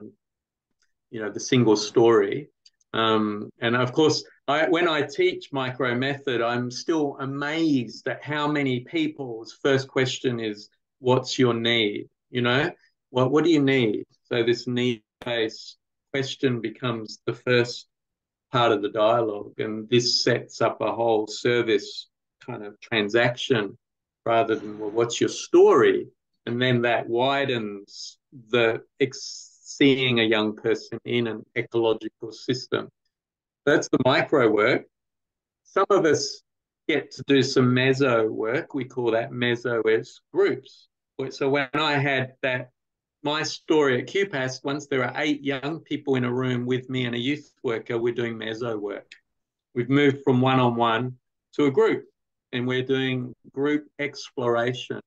the single story. And of course, when I teach micro method, I'm still amazed at how many people's first question is, what's your need? What do you need? So this need-based question becomes the first part of the dialogue, and this sets up a whole service kind of transaction rather than, well, what's your story? And then that widens the seeing a young person in an ecological system. That's the micro work. Some of us get to do some meso work. We call that meso as groups. So when I had my story at QPAS, once there are 8 young people in a room with me and a youth worker, we're doing meso work. We've moved from one-on-one to a group, and we're doing group exploration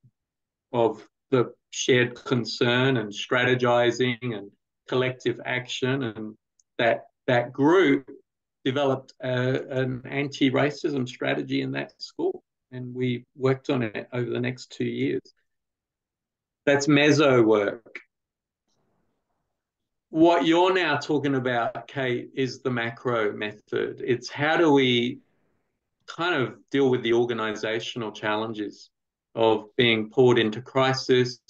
of the shared concern and strategizing and collective action. And that group developed an anti-racism strategy in that school, and we worked on it over the next 2 years. That's meso work. What you're now talking about, Kate, is the macro method. It's how do we kind of deal with the organizational challenges of being pulled into crisis,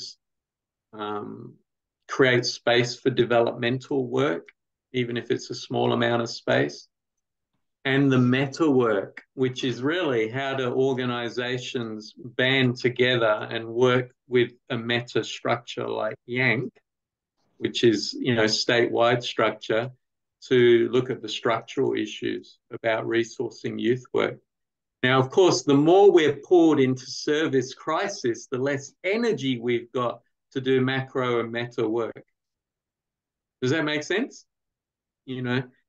create space for developmental work, even if it's a small amount of space, and the meta work, which is really how do organizations band together and work with a meta structure like YANK, which is, statewide structure, to look at the structural issues about resourcing youth work. Now, of course, the more we're pulled into service crisis, the less energy we've got to do macro and meta work. Does that make sense?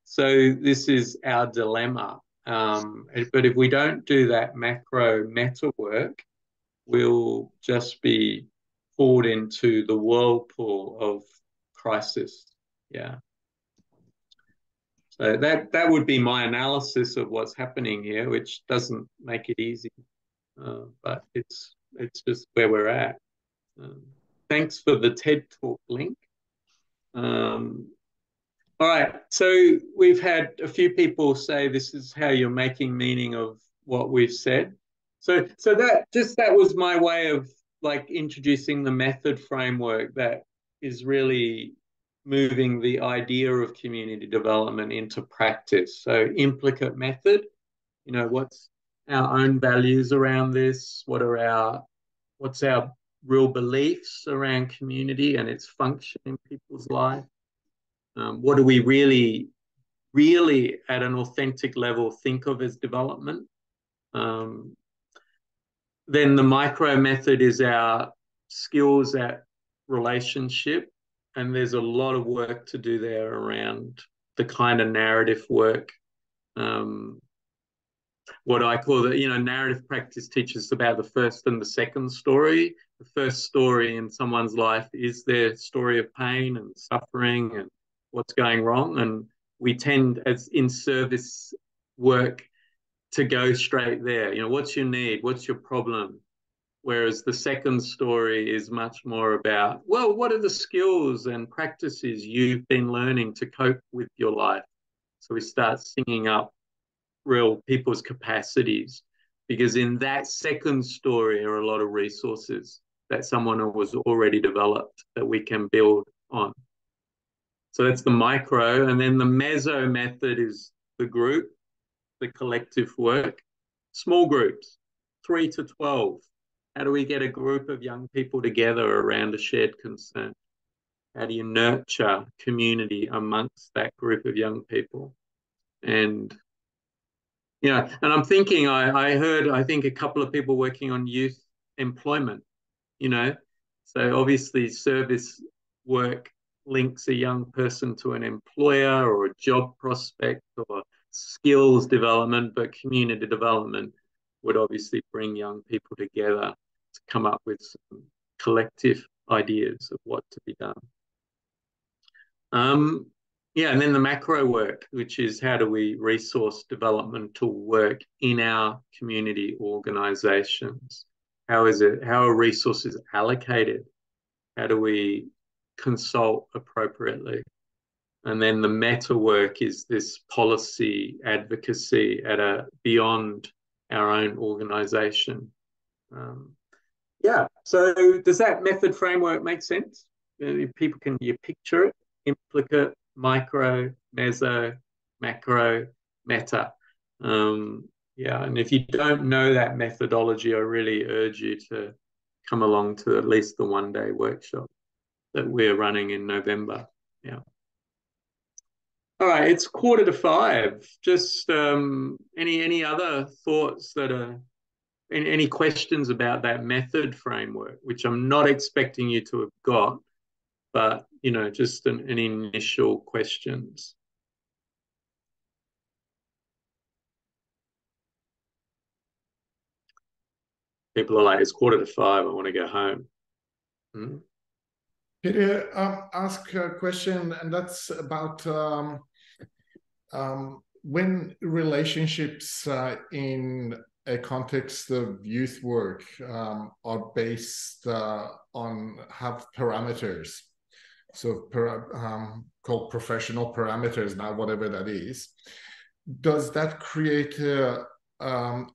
So this is our dilemma. But if we don't do that macro meta work, we'll just be pulled into the whirlpool of crisis. Yeah. So that would be my analysis of what's happening here, which doesn't make it easy, but it's just where we're at. Thanks for the TED Talk link. All right, so we've had a few people say this is how you're making meaning of what we've said. So that was my way of introducing the method framework that is really moving the idea of community development into practice. So implicate method, what's our own values around this? What's our real beliefs around community and its function in people's life? What do we really, really at an authentic level think of as development? Then the micro method is our skills at relationship. And there's a lot of work to do there around the kind of narrative work. What I call narrative practice teaches about the first and the second story. The first story in someone's life is their story of pain and suffering and what's going wrong. And we tend, as in service work, to go straight there. What's your need? What's your problem? Whereas the second story is much more about, well, what are the skills and practices you've been learning to cope with your life? So we start singing up real people's capacities, because in that second story are a lot of resources that someone was already developed that we can build on. So that's the micro. And then the meso method is the group, the collective work, small groups, 3 to 12. How do we get a group of young people together around a shared concern? How do you nurture community amongst that group of young people? And, and I'm thinking, I heard, I think, a couple of people working on youth employment, So obviously service work links a young person to an employer or a job prospect or skills development, but community development would obviously bring young people together to come up with some collective ideas of what to be done. Yeah, and then the macro work, which is how do we resource developmental work in our community organisations? How are resources allocated? How do we consult appropriately? And then the meta work is this policy advocacy at a beyond our own organisation. Yeah. So does that method framework make sense? People can you picture it? Implicate, micro, meso, macro, meta. Yeah, and if you don't know that methodology, I really urge you to come along to at least the one-day workshop that we're running in November. Yeah. All right, it's 4:45. Just any other thoughts that are any questions about that method framework, which I'm not expecting you to have got, but just an initial questions. People are like, it's 4:45. I want to go home. Peter, ask a question, and that's about when relationships in a context of youth work are based on have parameters, so called professional parameters now, whatever that is. Does that create a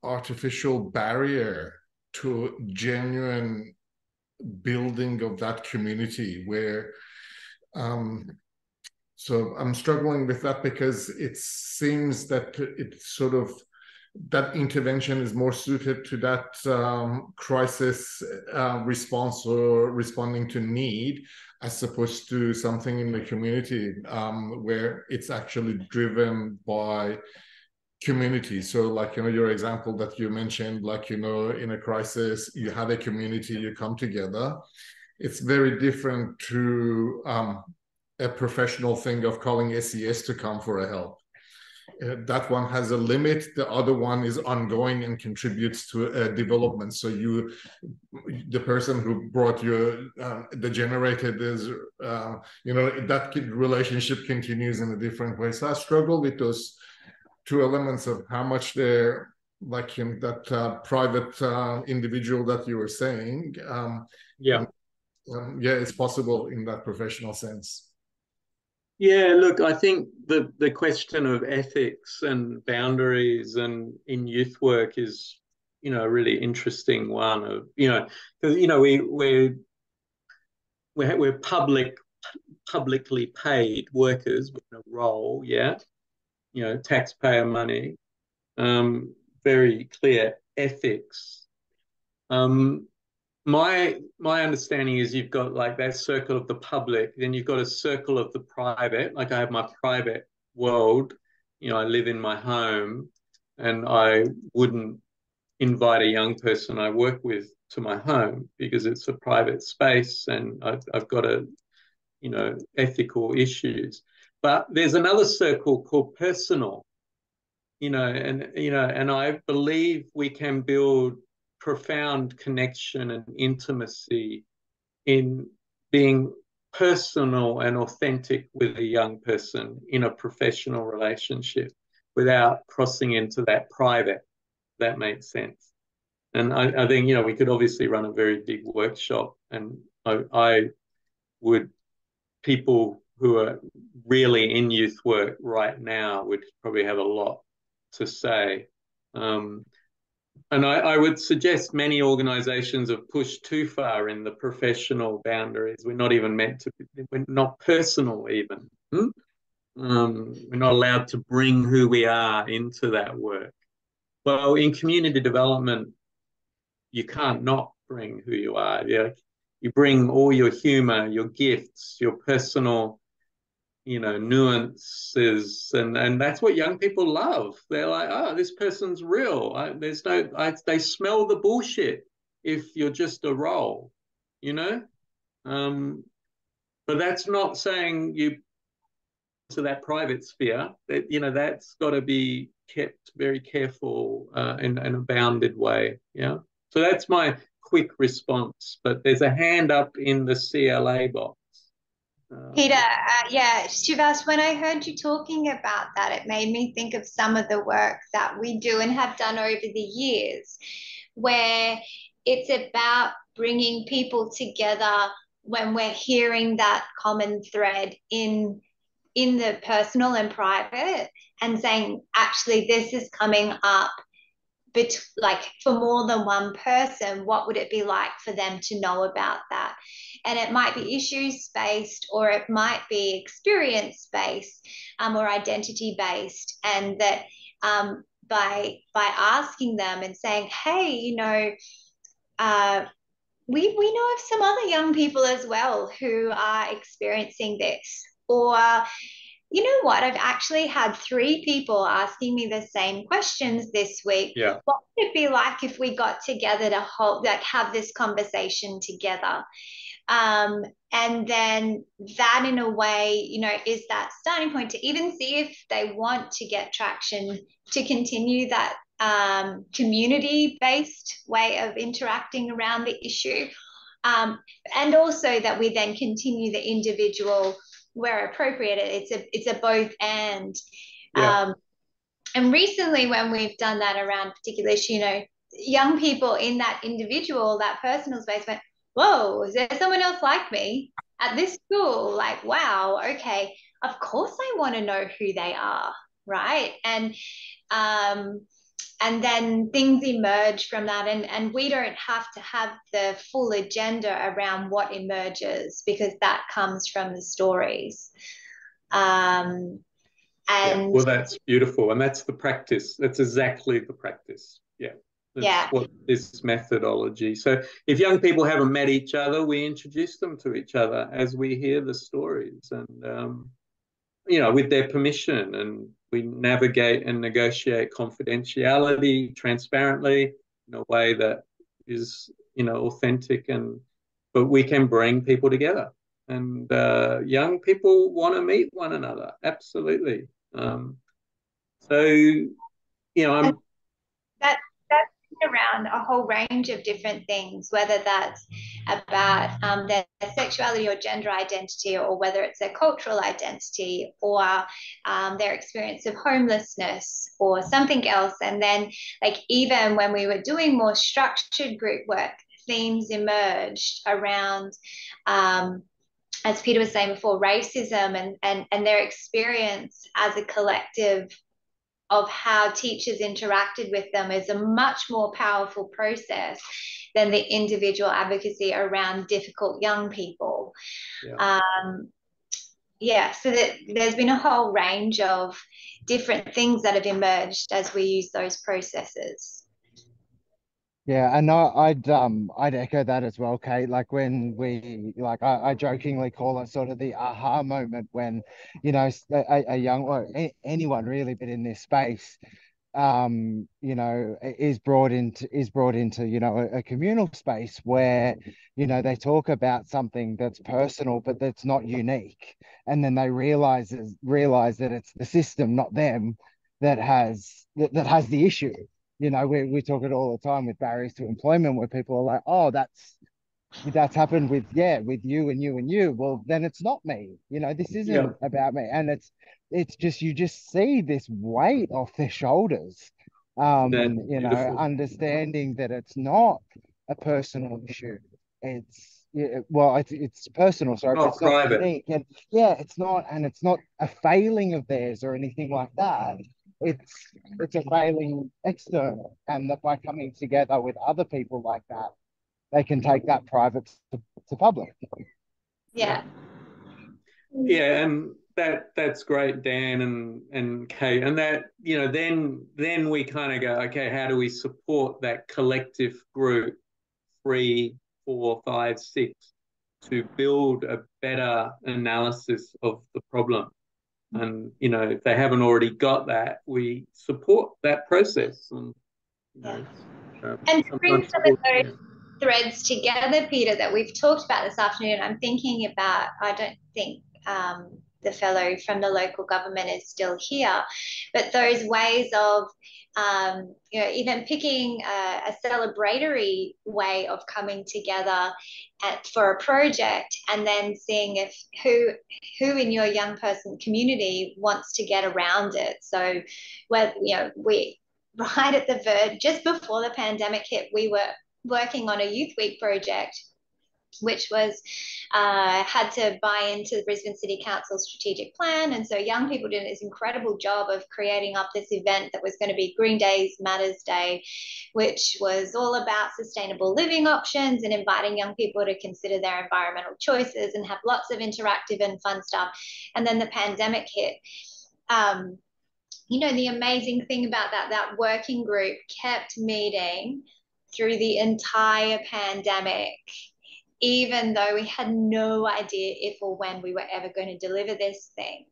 artificial barrier to genuine building of that community where so I'm struggling with that because it seems that it's sort of that intervention is more suited to that crisis response or responding to need, as opposed to something in the community where it's actually driven by community. So like, your example that you mentioned, like, in a crisis, you have a community, you come together. It's very different to a professional thing of calling SES to come for a help. That one has a limit. The other one is ongoing and contributes to development. So the person who brought you the generator, is, that relationship continues in a different way. So I struggle with those two elements of how much they're like in that private individual that you were saying. Yeah. Yeah, it's possible in that professional sense. Yeah, look, I think the question of ethics and boundaries and in youth work is, a really interesting one of, because, we're publicly paid workers with a role, yeah, taxpayer money, very clear ethics. My understanding is you've got like that circle of the public, then you've got a circle of the private. Like I have my private world, I live in my home, and I wouldn't invite a young person I work with to my home because it's a private space and I've got ethical issues. But there's another circle called personal, and I believe we can build profound connection and intimacy in being personal and authentic with a young person in a professional relationship without crossing into that private. That makes sense. And I think, we could obviously run a very big workshop, and I would, people who are really in youth work right now would probably have a lot to say. And I would suggest many organizations have pushed too far in the professional boundaries. We're not even meant to be, we're not personal even. We're not allowed to bring who we are into that work. Well, in community development, you can't not bring who you are. Yeah? You bring all your humor, your gifts, your personal nuances, and that's what young people love. They're like, oh, this person's real. They smell the bullshit if you're just a role, but that's not saying you to that private sphere. That's got to be kept very careful in a bounded way. Yeah. So that's my quick response. But there's a hand up in the CLA box. Peter, yeah, Shivas, when I heard you talking about that, it made me think of some of the work that we do and have done over the years, where it's about bringing people together when we're hearing that common thread in the personal and private, and saying, actually, this is coming up like for more than one person. What would it be like for them to know about that? And it might be issues based, or it might be experience based, or identity based, and that by asking them and saying, hey, we know of some other young people as well who are experiencing this. Or you know what? I've actually had 3 people asking me the same questions this week. Yeah. What would it be like if we got together to have this conversation together? And then that, in a way, is that starting point to even see if they want to get traction to continue that community-based way of interacting around the issue. And also that we then continue the individual where appropriate. It's a both and. Yeah. And recently, when we've done that around particular issue, young people in that individual, that personal space went, whoa, is there someone else like me at this school? Like, wow, okay, of course I want to know who they are, right? And then things emerge from that, and we don't have to have the full agenda around what emerges, because that comes from the stories. And well, that's beautiful, and that's the practice. That's exactly the practice. That's what this methodology. So if young people haven't met each other, we introduce them to each other as we hear the stories, and with their permission, and we navigate and negotiate confidentiality transparently in a way that is, authentic, but we can bring people together. And young people want to meet one another, absolutely. I'm that's around a whole range of different things, whether that's about their sexuality or gender identity, or whether it's their cultural identity, or their experience of homelessness or something else. And then, like, even when we were doing more structured group work, themes emerged around as Peter was saying before, racism and their experience as a collective of how teachers interacted with them is a much more powerful process than the individual advocacy around difficult young people. So that there's been a whole range of different things that have emerged as we use those processes. Yeah, and I'd echo that as well, Kate. Like when I jokingly call it sort of the aha moment when, a young, or anyone really, but in this space, is brought into a communal space where, they talk about something that's personal but that's not unique, and then they realize that it's the system, not them, that has the issue. We talk it all the time with barriers to employment, where people are like, oh, that's happened with you and you and you. Well, then it's not me. This isn't about me. And it's just, you just see this weight off their shoulders. Understanding that it's not a personal issue. It's personal, sorry, but it's private. Not unique. And it's not a failing of theirs or anything like that. It's a failing external, and that by coming together with other people like that, they can take that private to public. And that's great, Dan and Kate. And that, then we kind of go, okay, how do we support that collective group, 3, 4, 5, 6, to build a better analysis of the problem? And if they haven't already got that, we support that process. And to bring some of those threads together, Peter, that we've talked about this afternoon, I'm thinking about, I don't think the fellow from the local government is still here. But those ways of even picking a celebratory way of coming together for a project, and then seeing if who in your young person community wants to get around it. So we right at the verge, just before the pandemic hit, we were working on a youth week project, which was had to buy into the Brisbane City Council's strategic plan. And so young people did this incredible job of creating up this event that was going to be Green Days Matters Day, which was all about sustainable living options and inviting young people to consider their environmental choices and have lots of interactive and fun stuff. And then the pandemic hit. The amazing thing about that working group kept meeting through the entire pandemic, even though we had no idea if or when we were ever going to deliver this thing.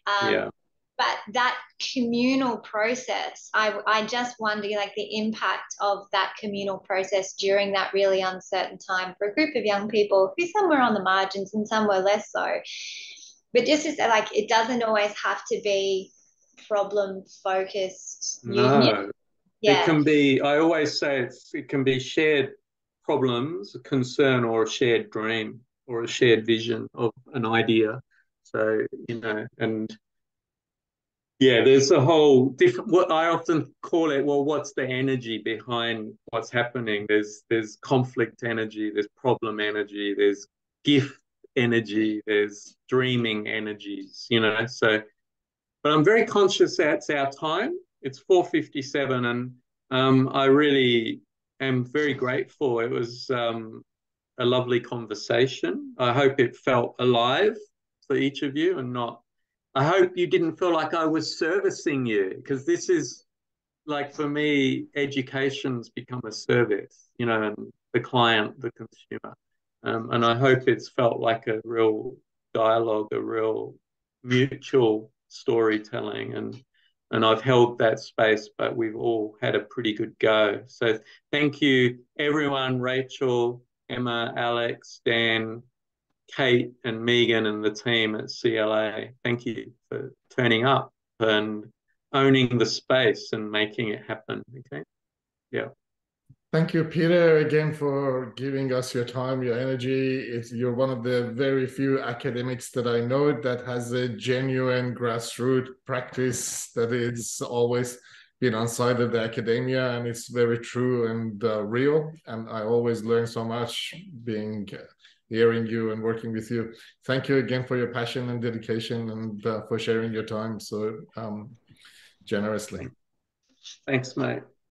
But that communal process, I just wonder, like, the impact of that communal process during that really uncertain time for a group of young people who some were on the margins and some were less so. But just as, like, it doesn't always have to be problem-focused. No. It can be, I always say it can be shared problems, a concern, or a shared dream, or a shared vision of an idea. So, and there's a whole different, what I often call it, well, what's the energy behind what's happening? There's conflict energy, there's problem energy, there's gift energy, there's dreaming energies, so, but I'm very conscious that's our time. It's 4:57, and I really am very grateful. It was a lovely conversation. I hope it felt alive for each of you, and not. I hope you didn't feel like I was servicing you, because this is, like, for me, education's become a service, and the client, the consumer. And I hope it's felt like a real dialogue, a real mutual storytelling, and I've held that space, but we've all had a pretty good go. So thank you, everyone, Rachel, Emma, Alex, Dan, Kate, and Megan, and the team at CLA. Thank you for turning up and owning the space and making it happen. Okay. Yeah. Thank you, Peter, again, for giving us your time, your energy. You're one of the very few academics that I know that has a genuine grassroots practice that is always been outside of the academia, and it's very true and real. And I always learn so much hearing you and working with you. Thank you again for your passion and dedication, and for sharing your time so generously. Thanks, mate.